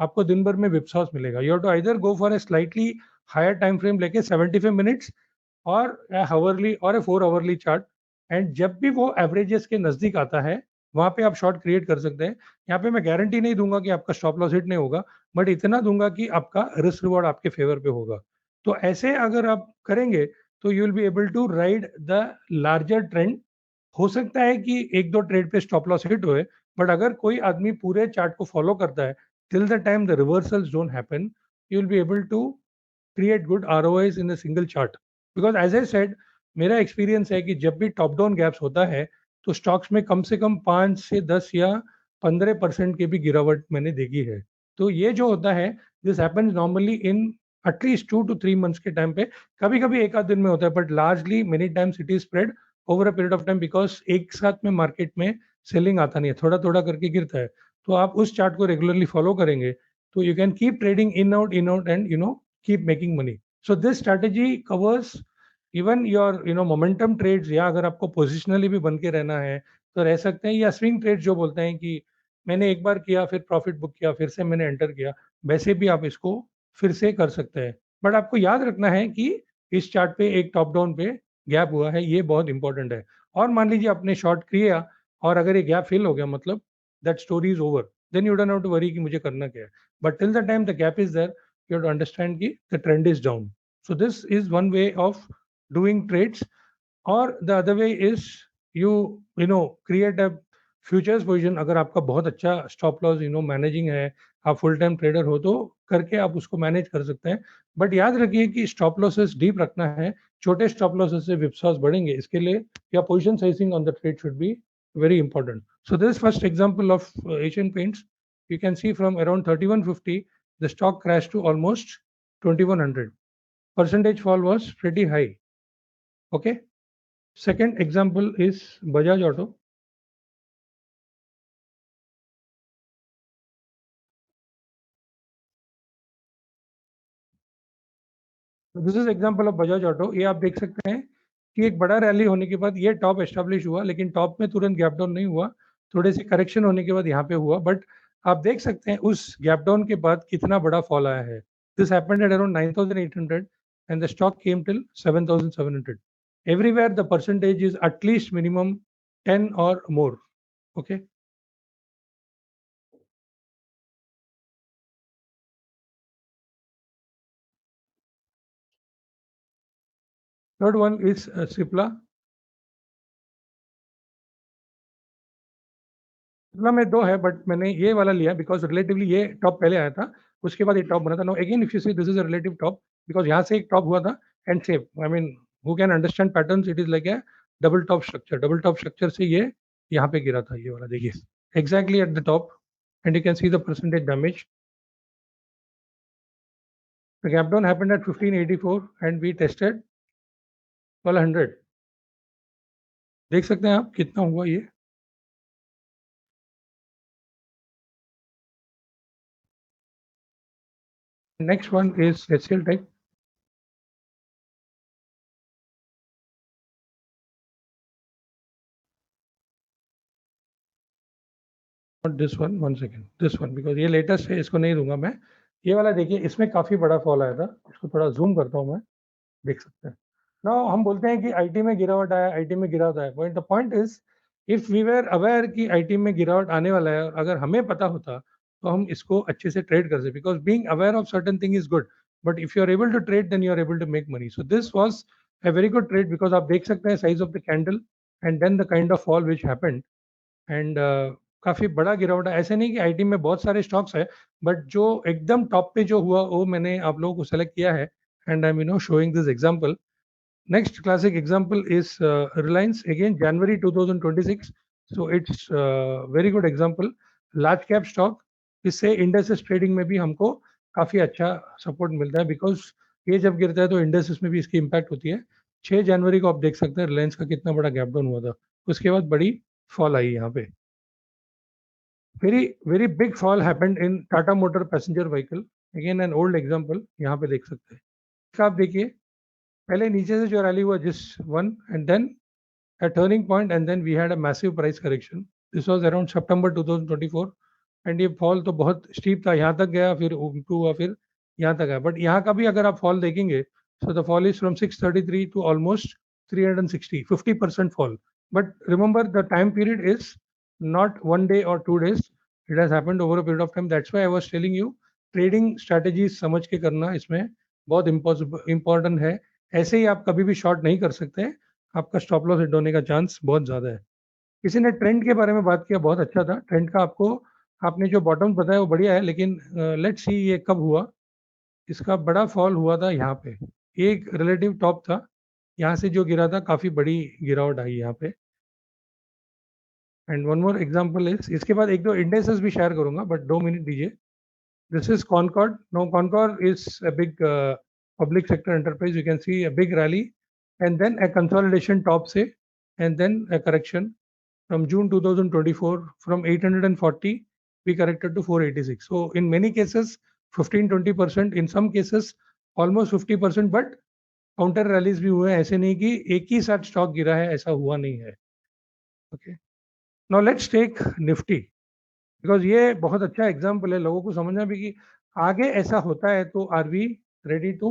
आपको दिन भर में विप्सॉस मिलेगा. You have to either go for a slightly higher time frame लेके 75 मिनट्स और हावरली और ए 4 आवरली चार्ट. एंड जब भी वो एवरेजेस के नजदीक आता है वहां पे आप शॉर्ट क्रिएट कर सकते हैं. यहाँ पे मैं गारंटी नहीं दूंगा कि आपका स्टॉप लॉस हिट नहीं होगा, बट इतना दूंगा कि आपका रिस्क रिवॉर्ड आपके फेवर पे होगा. तो ऐसे अगर आप करेंगे तो you will be able to ride the larger trend. हो सकता है कि एक दो ट्रेड पे स्टॉप लॉस हिट हुए, बट अगर कोई आदमी पूरे चार्ट को फॉलो करता है till the time the reversals don't happen, you will be able to create good ROIs in a single chart. Because as I said, मेरा एक्सपीरियंस है कि जब भी टॉप डाउन गैप्स होता है तो स्टॉक्स में कम से कम 5 से 10 या 15% की भी गिरावट मैंने देखी है. तो ये जो होता है, this happens normally in at least 2 to 3 months के टाइम पे. कभी कभी एक आध दिन में होता है, but largely many times it is spread over a period of time, because एक साथ में मार्केट में सेलिंग आता नहीं है, थोड़ा थोड़ा करके गिरता है. तो आप उस चार्ट को रेगुलरली फॉलो करेंगे तो you can keep trading in out and keep making money. So this strategy covers even your momentum trades, या अगर आपको पोजिशनली भी बन के रहना है तो रह सकते हैं, या स्विंग ट्रेड जो बोलते हैं कि मैंने एक बार किया फिर प्रॉफिट बुक किया फिर से मैंने एंटर किया, वैसे भी आप इसको फिर से कर सकते हैं. बट आपको याद रखना है कि इस चार्ट पे एक टॉप डाउन पे गैप हुआ है, ये बहुत इंपॉर्टेंट है. और मान लीजिए आपने शॉर्ट किया और अगर ये गैप फिल हो गया, मतलब that story is over, then you don't have to worry कि मुझे करना क्या है. But till the time the gap is there, you have to understand कि the trend is down. So this is one way of doing trades. Or the other way is create a futures position. अगर आपका बहुत अच्छा stop loss managing है, आप full time trader हो तो करके आप उसको मैनेज कर सकते हैं. बट याद रखिए कि स्टॉप लॉसेस डीप रखना है, छोटे स्टॉप लॉसेस से विप्सॉस बढ़ेंगे, इसके लिए या position sizing on the trade should be very important. So this first example of Asian Paints, you can see from around 3150 the stock crashed to almost 2100. Percentage fall was pretty high. Okay. Second example is Bajaj Auto. This is example of Bajaj auto. ये आप देख सकते हैं कि एक बड़ा rally होने के बाद ये टॉप एस्टेब्लिश हुआ, लेकिन टॉप में तुरंत गैप डाउन नहीं हुआ, थोड़े से करेक्शन होने के बाद यहाँ पे हुआ, बट आप देख सकते हैं उस गैप डाउन के बाद कितना बड़ा फॉल आया है। This happened at around 9800 and the stock came till 7700। Everywhere the percentage is at least minimum 10 और more. Okay, third one is Cipla. Cipla में दो है, बट मैंने ये वाला लिया बिकॉज रिलेटिवली ये टॉप पहले आया था, उसके बाद ये टॉप बना था। No again if you see this is a relative top because यहाँ से एक टॉप हुआ था and same, I mean who can understand patterns, it is like a double top structure. Double top structure से ये यहाँ पे गिरा था, ये वाला देखिए exactly at the top and you can see the percentage damage. The gap down happened at 1584 and we tested 1200। देख सकते हैं आप कितना हुआ ये। Next one is HCL Tech. Not this one second, this one because ये latest है, इसको नहीं दूंगा मैं। ये वाला देखिए, इसमें काफी बड़ा फॉल आया था, इसको थोड़ा जूम करता हूँ मैं, देख सकते हैं ना। हम बोलते हैं कि आईटी में गिरावट आया, आईटी में गिरावट आया, but the point is if we were aware कि आईटी में गिरावट आने वाला है और अगर हमें पता होता तो हम इसको अच्छे से ट्रेड कर सकते, because being aware of certain thing is good, but if you are able to trade then you are able to make money. So this was a very good trade because आप देख सकते हैं size of the candle and then the kind of fall which happened and काफी बड़ा गिरावट है। ऐसे नहीं कि आईटी में बहुत सारे स्टॉक्स है, बट जो एकदम टॉप पे जो हुआ वो मैंने आप लोगों को सेलेक्ट किया है and I am showing this example. Next classic example is Reliance, again January 2026, so it's very good example, large cap stock। इससे इंडेक्सेस ट्रेडिंग में भी हमको काफी अच्छा सपोर्ट मिलता है बिकॉज ये जब गिरता है तो इंडेक्सेस में भी इसकी इम्पैक्ट होती है। 6 जनवरी को आप देख सकते हैं रिलायंस का कितना बड़ा गैप डाउन हुआ था, उसके बाद बड़ी फॉल आई यहाँ पे। Very big fall happened in Tata motor passenger vehicle, again an old example, यहाँ पे देख सकते हैं। आप देखिए पहले नीचे से जो रैली हुआ जिस one and then a turning point and then we had a massive price correction। this was around September 2024 and ये फॉल तो बहुत स्टीप था, यहाँ तक गया फिर इम्प्रूव हुआ फिर यहाँ तक आया, बट यहाँ का भी अगर आप फॉल देखेंगे so the fall is from 633 to almost 360, 50% fall। but remember the time period is not 1 day or 2 days, it has happened over a period of time। that's why I was telling you trading strategies समझ के करना इसमें बहुत important है। ऐसे ही आप कभी भी शॉर्ट नहीं कर सकते, आपका स्टॉप लॉस हिट होने का चांस बहुत ज़्यादा है। किसी ने ट्रेंड के बारे में बात किया, बहुत अच्छा था ट्रेंड का, आपको आपने जो बॉटम बताया वो बढ़िया है, लेकिन लेट्स सी ये कब हुआ। इसका बड़ा फॉल हुआ था यहाँ पे, एक रिलेटिव टॉप था, यहाँ से जो गिरा था काफ़ी बड़ी गिरावट आई यहाँ पे। And one more example is, इसके बाद एक दो इंडेक्सेस भी शेयर करूंगा बट 2 मिनट दीजिए। This is Concord. No, Concord is a big public sector enterprise, you can see a big rally and then a consolidation top say and then a correction from June 2024 from 840 we corrected to 486। so in many cases 15-20%, in some cases almost 50%, but counter rallies भी हुए हैं, ऐसे नहीं कि एक ही साथ stock गिरा है, ऐसा हुआ नहीं है। Okay, now let's take Nifty because ये बहुत अच्छा एग्जाम्पल है लोगों को समझना भी कि आगे ऐसा होता है तो are we ready to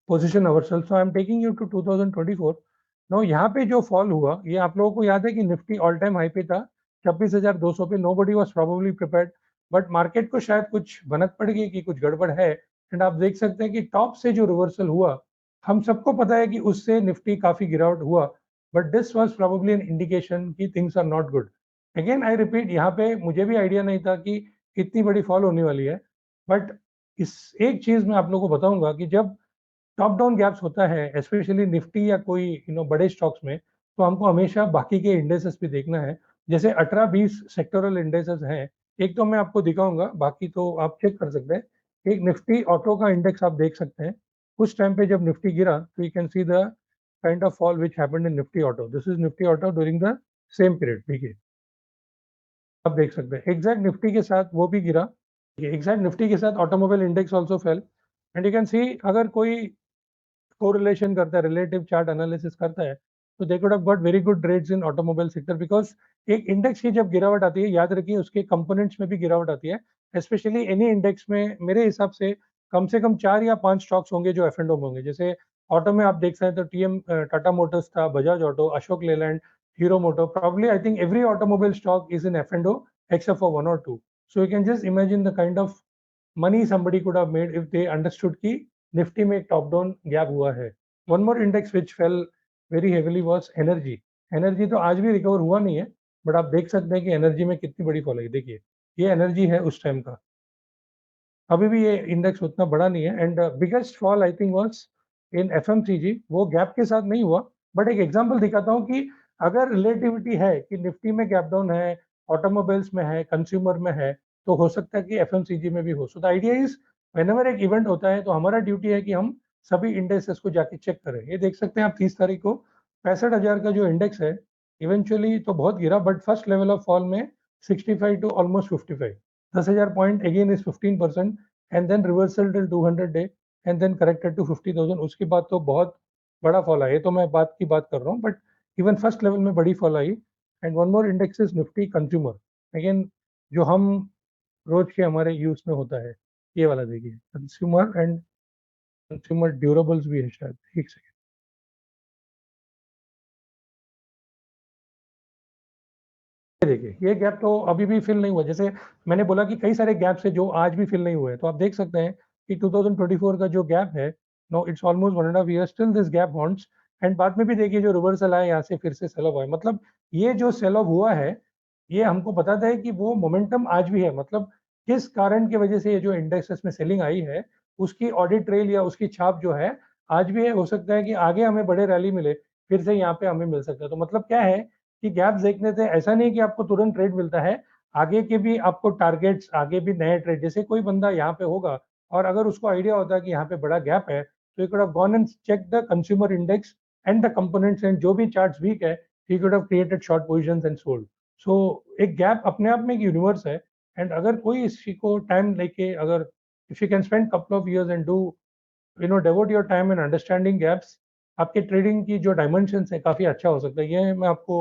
position ourselves. So I am taking you to 2024। No, यहाँ पे जो फॉल हुआ ये आप लोगों को याद है कि निफ्टी ऑल टाइम हाई पे था 26,200 पे, nobody was probably prepared, but market को शायद कुछ भनक पड़ गई कि कुछ गड़बड़ है एंड आप देख सकते हैं कि टॉप से जो रिवर्सल हुआ, हम सबको पता है कि उससे निफ्टी काफी गिरावट हुआ, but this was probably an indication कि things are not good. Again I repeat, यहाँ पे मुझे भी आइडिया नहीं था कि इतनी बड़ी फॉल होने वाली है, बट इस एक चीज मैं आप लोगों को बताऊंगा कि जब टॉप डाउन गैप्स होता है स्पेशली निफ्टी या कोई बड़े स्टॉक्स में, तो हमको हमेशा बाकी के इंडेक्सेस भी देखना है। जैसे 18-20 सेक्टोरल इंडेक्सेस हैं, एक तो मैं आपको दिखाऊंगा, बाकी तो आप चेक कर सकते हैं। एक निफ्टी ऑटो का इंडेक्स आप देख सकते हैं, उस टाइम पे जब निफ्टी गिरा तो you can see the kind of fall which happened in Nifty Auto. This is Nifty Auto during the same period. देखिए आप देख सकते हैं एग्जैक्ट निफ्टी के साथ वो भी गिरा, एग्जैक्ट निफ्टी के साथ automobile index also fail and you can सी अगर कोई कोरिलेशन करता है, रिलेटिव चार्ट एनालिसिस करता है, तो they could have got very good trades in automobile sector because एक इंडेक्स की जब गिरावट आती है, याद रखिए उसके कंपोनेंट्स में भी गिरावट आती है, स्पेशली एनी इंडेक्स में मेरे हिसाब से कम 4 या 5 स्टॉक्स होंगे जो एफ एंड ओ में होंगे। जैसे ऑटो में आप देख सकते हैं तो टीएम टाटा मोटर्स था, Bajaj Auto, Ashok Leyland, Hero Moto, probably I think every automobile stock is in F&O except for one or two. So you can just imagine the kind of money somebody could have made if they understood कि Nifty में एक top down gap हुआ है। One more index which fail very heavily was energy. Energy तो आज भी recover हुआ नहीं है, बट आप देख सकते हैं कि एनर्जी में कितनी बड़ी फॉल है। देखिए ये एनर्जी है उस टाइम का, अभी भी ये इंडेक्स उतना बड़ा नहीं है and biggest fall I think was in FMCG. वो गैप के साथ नहीं हुआ, बट एक एग्जांपल दिखाता हूँ कि अगर रिलेटिविटी है कि निफ्टी में गैप डाउन है, ऑटोमोबाइल्स में है, कंज्यूमर में है, तो हो सकता है कि एफएमसीजी में भी हो। So the idea is whenever एक इवेंट होता है तो हमारा ड्यूटी है कि हम सभी इंडेक्सेस को जाके चेक करें। ये देख सकते हैं आप 30 तारीख को 65,000 का जो इंडेक्स है इवेंचुअली तो बहुत गिरा, but first level of fall में 65 to almost 55, 10,000 point again is 15% and then reversal till 200 day and then corrected to 50,000। उसके बाद तो बहुत बड़ा फॉल आया, ये तो मैं बात की बात कर रहा हूँ, बट इवन फर्स्ट लेवल में बड़ी fall I. And one more index is Nifty consumer, again जो हम रोज के हमारे यूज में होता है, ये वाला देखिए कंज्यूमर एंड कंज्यूमर ड्यूरेबल्स भी है शायद, एक सेकेंड। देखिए ये गैप तो अभी भी फिल नहीं हुआ, जैसे मैंने बोला कि कई सारे गैप्स है जो आज भी फिल नहीं हुए, तो आप देख सकते हैं कि 2024 का जो गैप है, no it's almost 1.5 year still this gap haunts. And बाद में भी देखिए जो रिवर्सल आया यहाँ से फिर से सेल ऑफ आया, मतलब ये जो सेल ऑफ हुआ है ये हमको बताता है कि वो मोमेंटम आज भी है। मतलब किस कारण की वजह से ये जो इंडेक्सेस में सेलिंग आई है उसकी ऑडिट ट्रेल या उसकी छाप जो है आज भी है। हो सकता है कि आगे हमें बड़े रैली मिले, फिर से यहाँ पे हमें मिल सकता है। तो मतलब क्या है कि गैप्स देखने से ऐसा नहीं कि आपको तुरंत ट्रेड मिलता है, आगे के भी आपको टारगेट्स, आगे भी नए ट्रेड, जैसे कोई बंदा यहाँ पे होगा और अगर उसको आइडिया होता है कि यहाँ पे बड़ा गैप है, तो he could have gone and check the consumer index and the components and जो भी चार्ट्स वीक है he could have created short positions and sold. So एक गैप अपने आप में एक यूनिवर्स है एंड अगर कोई इसी को टाइम लेके, अगर if you can spend couple of years and do devote your time in understanding gaps, आपके ट्रेडिंग की जो डायमेंशंस है काफी अच्छा हो सकता है। ये मैं आपको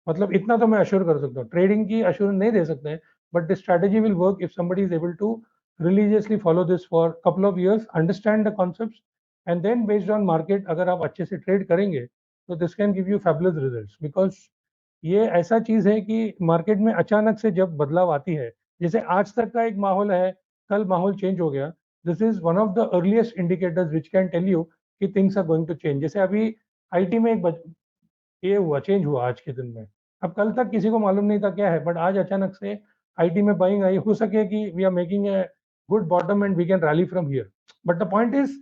मतलब इतना तो मैं अश्योर कर सकता हूँ, ट्रेडिंग की अश्योरेंस नहीं दे सकते हैं, but this strategy will work if somebody is able to religiously follow this for couple of years, understand the concepts and then based on market अगर आप अच्छे से ट्रेड करेंगे तो this can give you fabulous results. Because ये ऐसा चीज है कि मार्केट में अचानक से जब बदलाव आती है, जैसे आज तक का एक माहौल है, कल माहौल चेंज हो गया, this is one of the earliest indicators which can tell you कि things are going to change. जैसे अभी आईटी में एक ये हुआ, चेंज हुआ आज के दिन में, अब कल तक किसी को मालूम नहीं था क्या है, बट आज अचानक से आईटी में बाइंग आई। हो सके कि we are making a good bottom and we can rally from here, but the point is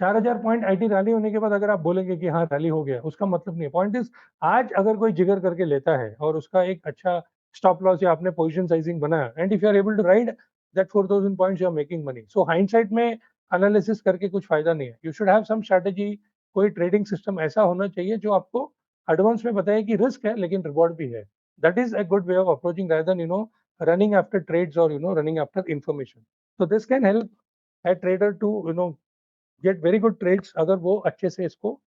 4,000 point IT rally होने के बाद अगर आप बोलेंगे कि हाँ रैली हो गया, उसका मतलब नहीं है। पॉइंट इज आज अगर कोई जिगर करके लेता है और उसका एक अच्छा स्टॉप लॉस या आपने पोजीशन साइजिंग बनाया and if you are able to ride that 4,000 points you are making money. So hindsight में एनालिसिस करके कुछ फायदा नहीं है, you should have some strategy, कोई ट्रेडिंग सिस्टम ऐसा होना चाहिए जो आपको एडवांस में बताए कि रिस्क है लेकिन रिवॉर्ड भी है। That is a good way of approaching rather than running after trades और running after information. So this can help a trader to get very good trades अगर वो अच्छे से इसको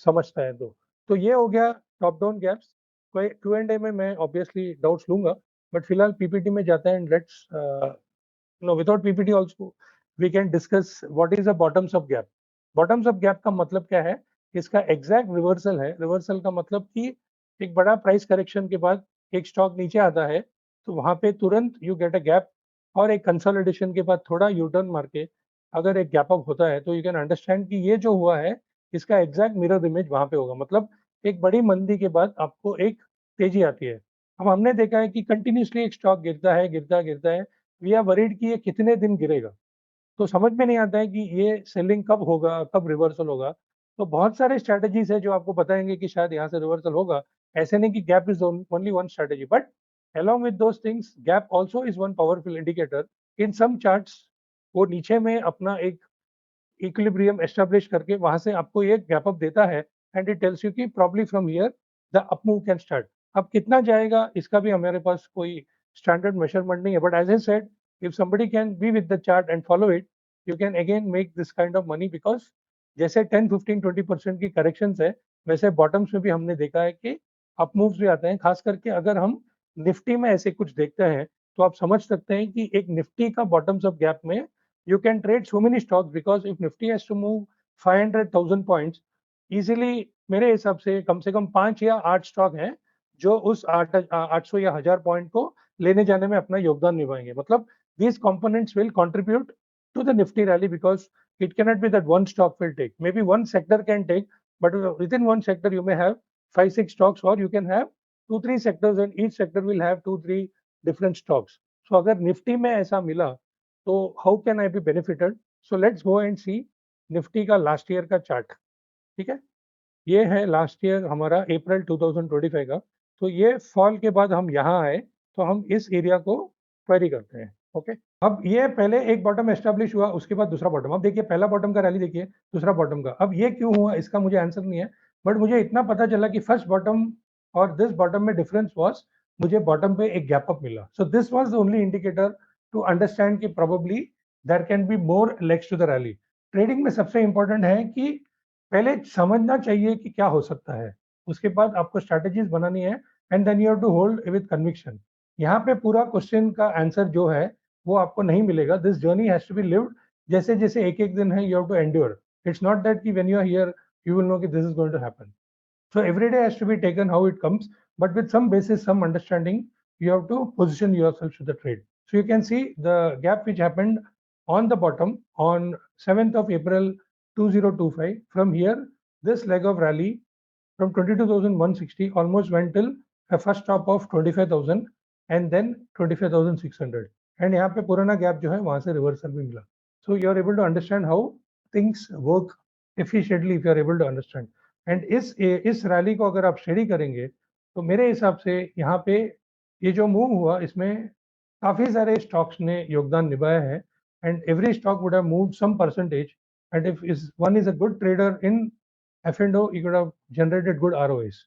समझता है। तो ये हो गया टॉप डाउन गैप्स। कोई Q&A में मैं ऑब्वियसली डाउट्स लूंगा, बट फिलहाल पीपीटी में जाते हैं and let's without PPT also we can discuss what is a bottoms up gap. Bottoms up gap का मतलब क्या है, इसका एग्जैक्ट रिवर्सल है। रिवर्सल का मतलब कि एक बड़ा प्राइस करेक्शन के बाद एक स्टॉक नीचे आता है तो वहां पे तुरंत यू गेट अ गैप, और एक कंसोलिडेशन के बाद थोड़ा यू टर्न मार के अगर एक गैप अप होता है तो यू कैन अंडरस्टैंड कि ये जो हुआ है इसका एग्जैक्ट मिरर इमेज वहां पे होगा। मतलब एक बड़ी मंदी के बाद आपको एक तेजी आती है। अब हमने देखा है कि कंटिन्यूसली एक स्टॉक गिरता है, गिरता है, वी आर वरीड कि ये कितने दिन गिरेगा, तो समझ में नहीं आता है कि ये सेलिंग कब होगा, कब रिवर्सल होगा। तो बहुत सारे स्ट्रैटेजीज है जो आपको बताएंगे कि शायद यहाँ से रिवर्सल होगा। ऐसे नहीं कि gap is only one strategy, but along with those things gap also is one powerful indicator in some charts। वो नीचे में अपना एक इक्विलिब्रियम एस्टेब्लिश करके वहां से आपको एक गैप अप देता है and it tells you कि probably from here the up move can start. अब कितना जाएगा इसका भी हमारे पास कोई standard measurement नहीं है, but as I said, if somebody can be with the chart and follow it, you can again make this kind of money because जैसे 10, 15, 20% की corrections है, वैसे bottoms में भी हमने देखा है कि अप मूव्स भी आते हैं। खास करके अगर हम निफ्टी में ऐसे कुछ देखते हैं तो आप समझ सकते हैं कि एक निफ्टी का बॉटम्स अप गैप में you can trade so many stocks because if Nifty has to move 500,000 points easily, मेरे हिसाब से कम 5 या 8 स्टॉक हैं जो उस 800 या 1000 पॉइंट को लेने जाने में अपना योगदान निभाएंगे। मतलब these components will contribute to the nifty rally because it cannot be that one stock will take, maybe one sector can take, but within one sector you may have 5-6 stocks, or you can have 2-3 sectors and each sector will have 2-3 different stocks. So अगर Nifty में ऐसा मिला तो how can I be benefited? So let's go and see Nifty का last year का chart. ठीक है, ये है लास्ट ईयर हमारा अप्रैल 2025 का। तो ये फॉल के बाद हम यहाँ आए तो हम इस एरिया को क्वेरी करते हैं। ओके, अब ये पहले एक बॉटम एस्टेब्लिश हुआ, उसके बाद दूसरा बॉटम। अब देखिए पहला बॉटम का रैली देखिए, दूसरा बॉटम का। अब ये क्यों हुआ इसका मुझे आंसर नहीं है, बट मुझे इतना पता चला कि फर्स्ट बॉटम और दिस बॉटम में डिफरेंस वाज मुझे बॉटम पे एक गैप अप मिला। So this was the only indicator to understand कि probably there can be more legs to the rally. Trading में सबसे इंपॉर्टेंट है कि पहले समझना चाहिए कि क्या हो सकता है, उसके बाद आपको स्ट्रैटेजीज बनानी है and then you have to hold with conviction. यहाँ पे पूरा क्वेश्चन का आंसर जो है वो आपको नहीं मिलेगा। This journey has to be lived, जैसे जैसे एक एक दिन है you have to endure. It's not that कि when you are here you will know कि this is going to happen. So every day has to be taken how it comes, but with some basis, some understanding, you have to position yourself to the trade. So you can see the gap which happened on the bottom on 7th of April 2025. From here, this leg of rally from 22,160 almost went till a first stop of 25,000 and then 25,600. And यहाँ पे पुराना gap जो है वहां से reversal भी मिला। So you are able to understand how things work efficiently if you are able to understand. And इस रैली को अगर आप स्टडी करेंगे तो मेरे हिसाब से यहाँ पे ये जो मूव हुआ इसमें काफ़ी सारे स्टॉक्स ने योगदान निभाया है and every stock would have moved some percentage and if one is a good trader in F&O you could have generated good ROIs.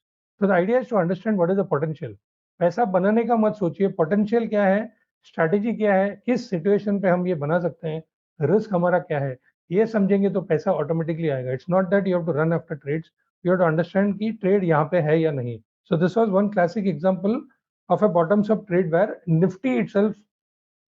So the idea is to understand what is the potential. पैसा बनाने का मत सोचिए, potential क्या है, strategy क्या है, किस सिचुएशन पे हम ये बना सकते हैं, रिस्क हमारा क्या है, ये समझेंगे तो पैसा ऑटोमेटिकली आएगा। It's not that you have to run after trades, you have to understand कि ट्रेड यहाँ पे है या नहीं। So this was one classic example of a bottoms up trade where Nifty itself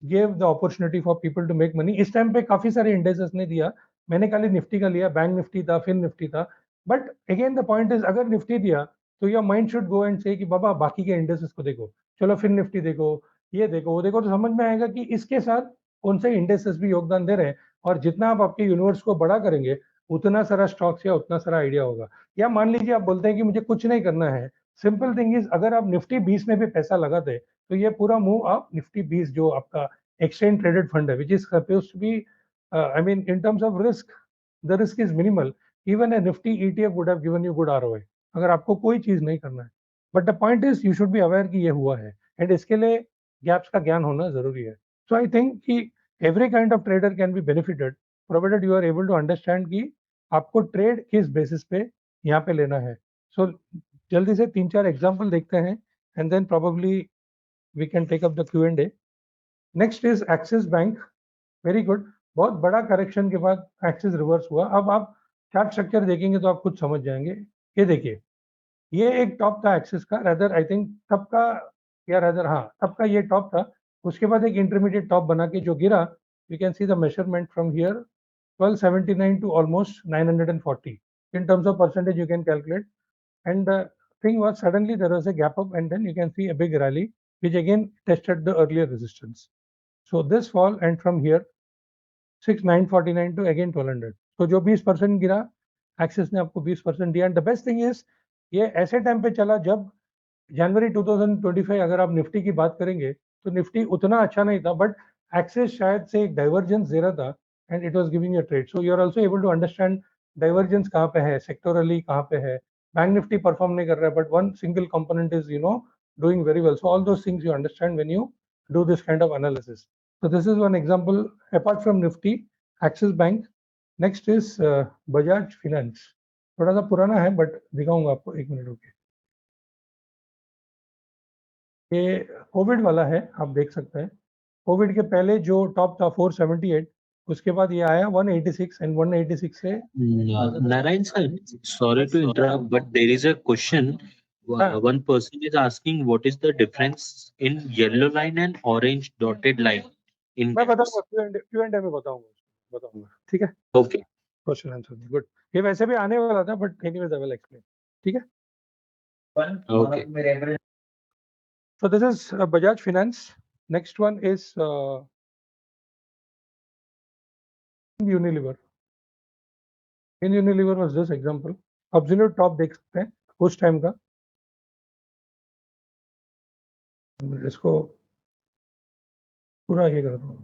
gave the opportunity for people to make money. इस time पे काफी सारे इंडेक्सेस ने दिया, मैंने खाली निफ्टी का लिया, बैंक निफ्टी था, फिर निफ्टी था। But again the point is अगर निफ्टी दिया तो your mind should go and say कि बाबा बाकी के इंडेक्सेस को देखो, चलो फिर निफ्टी देखो, ये देखो, वो देखो, तो समझ में आएगा कि इसके साथ कौन से इंडेक्सेस भी योगदान दे रहे हैं। और जितना आप आपके यूनिवर्स को बड़ा करेंगे उतना सारा स्टॉक्स या उतना सारा आइडिया होगा। या मान लीजिए आप बोलते हैं कि मुझे कुछ नहीं करना है, सिंपल थिंग इज अगर आप निफ्टी 20 में भी पैसा लगाते तो ये पूरा मूव आप निफ्टी 20 जो आपका exchange traded fund है, which is supposed to be, I mean, in terms of risk, the risk is minimal. Even a Nifty ETF would have given you good ROI. अगर आपको कोई चीज नहीं करना है, but the point is you should be aware कि ये हुआ है, and इसके लिए gaps का ज्ञान होना जरूरी है। So I think कि every kind of trader can be benefited, provided you are able to understand कि आपको ट्रेड किस बेसिस पे यहाँ पे लेना है। So जल्दी से 3-4 एग्जाम्पल देखते हैं, and then probably we can take up the Q&A. Next is axis bank, very good. बहुत बड़ा करेक्शन के बाद एक्सिस रिवर्स हुआ। अब आप चार्ट स्ट्रक्चर देखेंगे तो आप खुद समझ जाएंगे। ये देखिए, ये एक टॉप था एक्सिस का, रेदर आई थिंक तब का, या रेदर हाँ तब का ये टॉप था। उसके बाद एक इंटरमीडिएट टॉप बना के जो गिरा, you can see the measurement from here 1279 to almost 940 in terms of percentage you can calculate, and the thing was suddenly there was a gap up and then you can see a big rally which again tested the earlier resistance. So this fall and from here 6949 to again 1200. So जो 20% गिरा, axis ने आपको 20% दिया। And the best thing is ये ऐसे time पे चला जब जनवरी 2025 अगर आप निफ्टी की बात करेंगे तो निफ्टी उतना अच्छा नहीं था, बट एक्सिस शायद से एक डाइवर्जेंस दे रहा था and it was giving a trade. So you are also able to understand divergence कहाँ पे है, सेक्टोरली कहाँ पे है। बैंक निफ्टी परफॉर्म नहीं कर रहा है, but one single component is doing very well. So all those things you understand when you do this kind of analysis. So this is one example apart from Nifty, Axis Bank. Next is Bajaj Finance. थोड़ा सा पुराना है but दिखाऊंगा आपको, 1 minute रुकिए। ये Covid वाला है, आप देख सकते हैं। कोविड के पहले जो टॉप था 478, उसके बाद ये आया 186 एंड 186 से Narayan sir, sorry to interrupt, but there is a question. हाँ, One person is asking what is the difference in yellow line and orange dotted line in मैं gaps? बताऊंगा, Q&A में बताऊंगा, ठीक है। Okay. Question answer, good. ये वैसे भी आने वाला था but anyways I will explain, ठीक है। Okay. So this is Bajaj Finance. Next one is Unilever. In Unilever was this example. Absolute top देख सकते हैं उस टाइम का। इसको पूरा ये कर दूँ।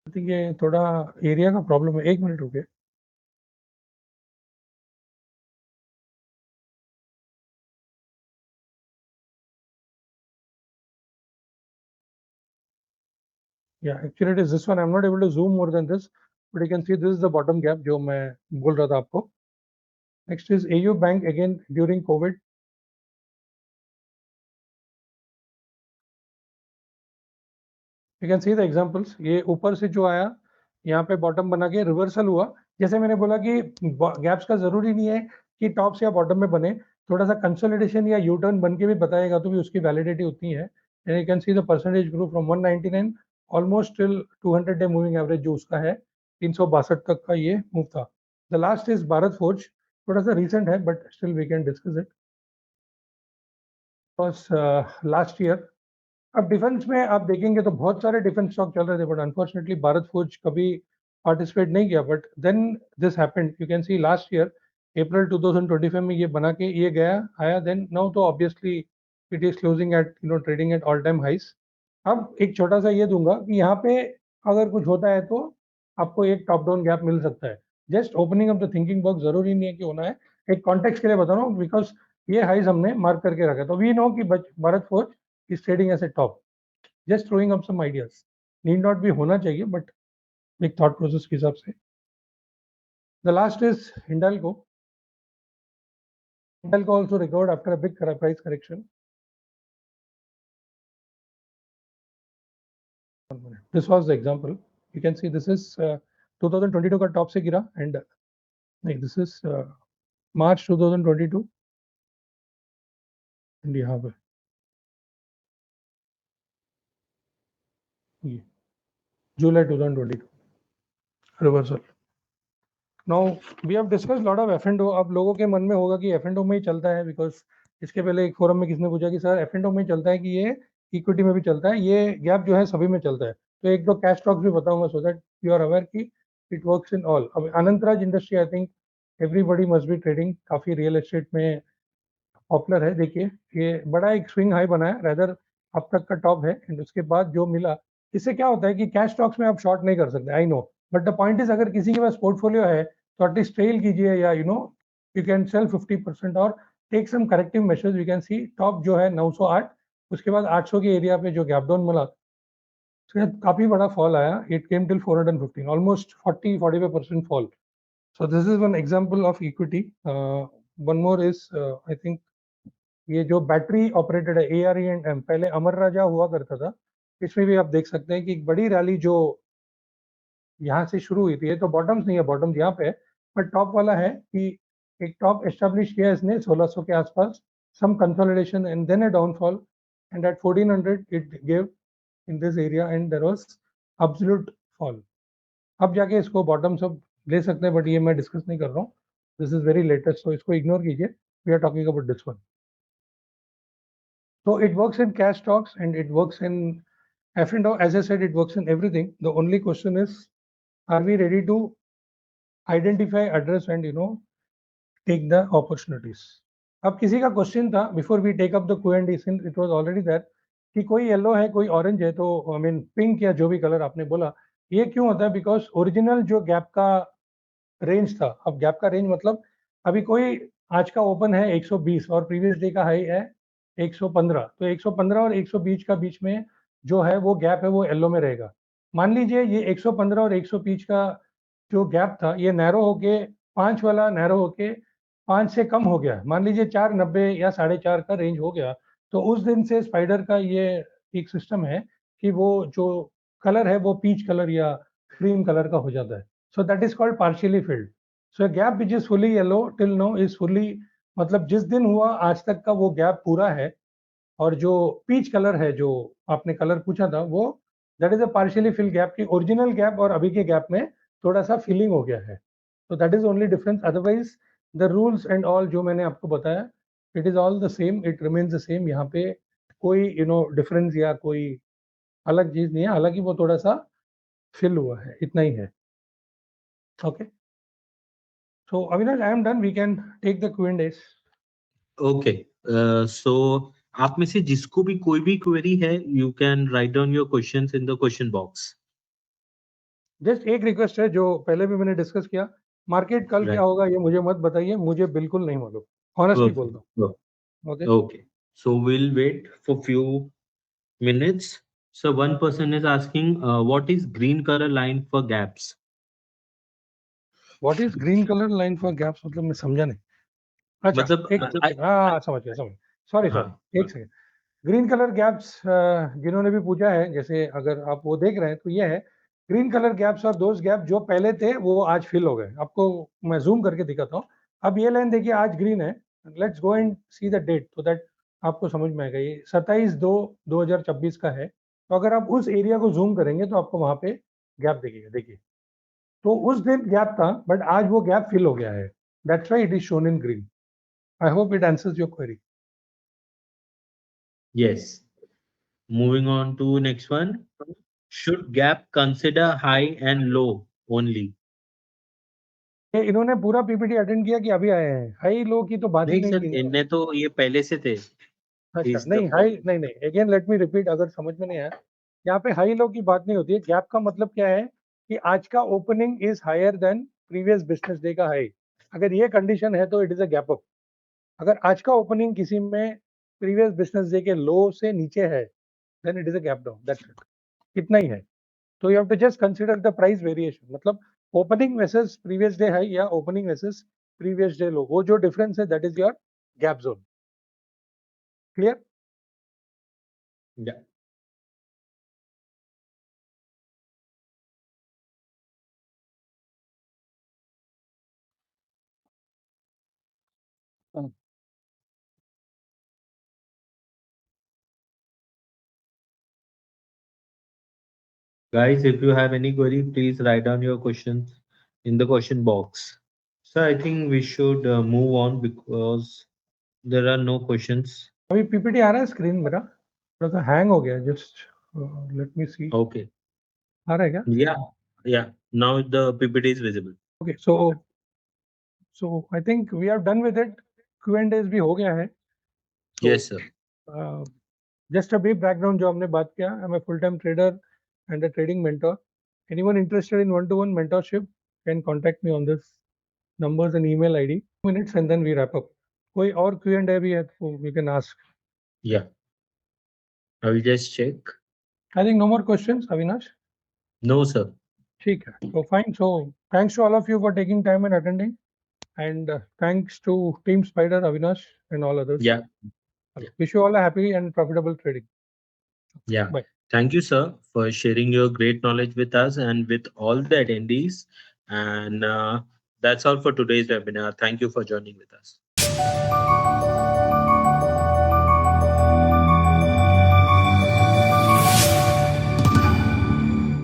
I think ये थोड़ा एरिया का प्रॉब्लम है, 1 मिनट रुके। Yeah, actually it is this one. I'm not able to zoom more than this, but you can see this is the bottom gap जो मैं बोल रहा था आपको. Next is AU Bank again during COVID. You can see the examples. ये ऊपर से जो आया यहाँ पे बॉटम बना के रिवर्सल हुआ. जैसे मैंने बोला कि गैप्स का जरूरी नहीं है कि टॉप से या बॉटम में बने, थोड़ा सा कंसोलिडेशन या यू टर्न बन के भी बताएगा तो भी उसकी वैलिडिटी उतनी है. And you can see the percentage grow from 199 almost till 200 day moving average जो उसका है 362 तक का ये मूव था. The last is Bharat Forge, थोड़ा सा रिसेंट है but still we can discuss it. Last year अब डिफेंस में आप देखेंगे तो बहुत सारे डिफेंस स्टॉक चल रहे थे बट अनफॉर्चुनेटली भारत फोर्ज कभी पार्टिसिपेट नहीं किया. But then this happened. You can see last year April 2025 में ये बना के ये गया आया. देन नाउ तो obviously it is closing at trading at all time highs. अब एक छोटा सा ये दूंगा कि यहाँ पे अगर कुछ होता है तो आपको एक टॉप डाउन गैप मिल सकता है. Just opening of the thinking box, जरूरी नहीं है कि होना है. एक कॉन्टेक्स्ट के लिए बता रहा हूँ बिकॉज ये हाइज हमने मार्क करके रखा. तो वी नो कि Bharat forge is trading as a top. Just throwing up some ideas. Need not be होना चाहिए but एक thought process के हिसाब से. The last is Hindalco. Hindalco also recovered after a big price correction. This was the example. You can see this is 2022 का top से गिरा and this is March 2022 and यहाँ पे July 2022 reversal. Now we have discussed lot of F&O. अब लोगों के मन में होगा कि F&O में ही चलता है बिकॉज इसके पहले एक फोरम में किसने पूछा कि सर F&O में चलता है कि ये इक्विटी में भी चलता है. ये गैप जो है सभी में चलता है. तो एक दो कैश स्टॉक्स भी बताऊंगा so that you are aware कि इट वर्क्स इन ऑल. अब Anantraj industry I think everybody must be trading, काफी रियल एस्टेट में पॉपुलर है. देखिए ये बड़ा एक स्विंग हाई बना है, रेदर अब तक का टॉप है एंड उसके बाद जो मिला. इससे क्या होता है कि कैश स्टॉक्स में आप शॉर्ट नहीं कर सकते, I know, but the point is अगर किसी के पास पोर्टफोलियो है तो एटलीस्ट ट्रेल कीजिए या यू कैन सेल 50% और take some corrective measures. You can see top जो है 908, उसके बाद 800 के एरिया पे जो गैप डाउन मिला तो काफी बड़ा फॉल आया. It came till 415, almost 40-45% fall. So this is one example of equity. One more is I think ये जो बैटरी ऑपरेटेड है ARE&M, पहले अमर राजा हुआ करता था. इसमें भी आप देख सकते हैं कि एक बड़ी रैली जो यहाँ से शुरू हुई थी. ये तो बॉटम्स नहीं है, बॉटम्स यहाँ पे है बट टॉप वाला है कि एक टॉप एस्टेब्लिश किया इसने 1600 के आसपास, some consolidation and then a downfall and at 1400 it give in this area and there was absolute fall. अब जाके इसको बॉटम सब ले सकते हैं बट ये मैं डिस्कस नहीं कर रहा हूँ. This is very latest so इसको इग्नोर कीजिए. We are talking about this one. So it works in cash stocks and it works in F&O. As I said, it works in everything. The only question is, are we ready to identify, address and take the opportunities? अब किसी का question था before we take up the Q&A, since it was already there, कि कोई yellow है कोई orange है तो आई मीन पिंक या जो भी कलर आपने बोला, ये क्यों होता है? बिकॉज ओरिजिनल जो गैप का रेंज था, अब गैप का रेंज मतलब अभी कोई आज का ओपन है 120 और प्रीवियस डे का हाई है 115, तो 115 और 120 का बीच में जो है वो गैप है वो येलो में रहेगा. मान लीजिए ये 115 और 120 का जो गैप था ये नैरो होके 5 वाला नैरो होके 5 से कम हो गया, मान लीजिए 490 या 4.5 का रेंज हो गया, तो उस दिन से स्पाइडर का ये एक सिस्टम है कि वो जो कलर है वो पीच कलर या क्रीम कलर का हो जाता है. So that is called partially filled. So gap which is fully yellow till no is fully, मतलब जिस दिन हुआ आज तक का वो गैप पूरा है. और जो पीच कलर है जो आपने कलर पूछा था वो that is a partially fill gap की ओरिजिनल गैप और अभी के गैप में थोड़ा सा फिलिंग हो गया है. तो that is only difference. Otherwise the rules and all जो मैंने आपको बताया it is all the same, it remains the same. यहाँ पे कोई डिफरेंस या कोई अलग चीज नहीं है, हालांकि वो थोड़ा सा फिल हुआ है, इतना ही है. Okay, so Avinash I am done, we can take the Q&As. Okay, so आप में से जिसको भी कोई भी क्वेरी है, you can write down your questions in the question box. Just एक रिक्वेस्ट है जो पहले भी मैंने डिस्कस किया, मार्केट कल क्या Right. होगा ये मुझे मत बताइए, मुझे बिल्कुल नहीं मालूम, ऑनेस्टली Okay. बोलता हूँ. Okay, Okay. So we'll wait for few minutes. So one person is asking, what is green color line for gaps? What is green colour line for gaps, मतलब मैं समझा नहीं. अच्छा, मतलब एक हाँ समझ गया, समझ. सॉरी हाँ, सॉरी, एक सेकंड. ग्रीन कलर गैप्स जिन्होंने भी पूछा है, जैसे अगर आप वो देख रहे हैं तो ये है ग्रीन कलर गैप्स और दोज गैप जो पहले थे वो आज फिल हो गए. आपको मैं जूम करके दिखाता हूँ. अब ये लाइन देखिए आज ग्रीन है. Let's go and see the date so that आपको समझ में आएगा. ये 27/2/2024 का है. तो अगर आप उस एरिया को जूम करेंगे तो आपको वहां पे गैप दिखेगा. देखिए, तो उस दिन गैप था बट आज वो गैप फिल हो गया है. That's why it is shown in green. I hope it answers your query. yes. Moving on to next one. Should gap consider high and low only? ये इन्होंने पूरा पीपीटी अटेंड किया कि अभी आए हैं? हाई लो की तो बात ही नहीं नहीं सर, की है. इनने तो ये पहले से थे. अच्छा, Is the नहीं हाई नहीं नहीं, अगेन लेट मी रिपीट अगर समझ में नहीं आया. यहाँ पे हाई लो की बात नहीं होती है. गैप का मतलब क्या है कि आज का opening is higher than previous business day का हाई. अगर ये कंडीशन है तो it is a gap up. अगर आज का ओपनिंग किसी में प्रीवियस बिजनेस डे के लो से नीचे है then it is a gap down. That's it, इतना ही है. तो you have to just consider the price variation, मतलब opening versus previous day high या opening versus previous day low, वो जो डिफरेंस है that is your gap zone. Clear? yeah. Guys, if you have any query, please write down your questions in the question box. So I think we should move on because there are no questions. अभी PPT आ रहा है screen मेरा, थोड़ा सा hang हो गया. Just let me सी. Okay. आ रहा है क्या? Yeah. Yeah. Now the PPT is visible. Okay, so I think we are done with it. Q&As भी हो गया है. Yes, sir. Just a brief background जो हमने बात किया. I am a full time trader and a trading mentor. Anyone interested in one-to-one mentorship can contact me on this numbers and email ID. 2 minutes and then we wrap up. कोई और Q&A भी है तो you can ask. Yeah. I will just check. I think no more questions, Avinash. No, sir. ठीक है, so fine. So thanks to all of you for taking time and attending, and thanks to Team Spider, Avinash, and all others. Yeah. Wish you all a happy and profitable trading. Yeah. Bye. Thank you, sir, for sharing your great knowledge with us and with all the attendees. And that's all for today's webinar. Thank you for joining with us.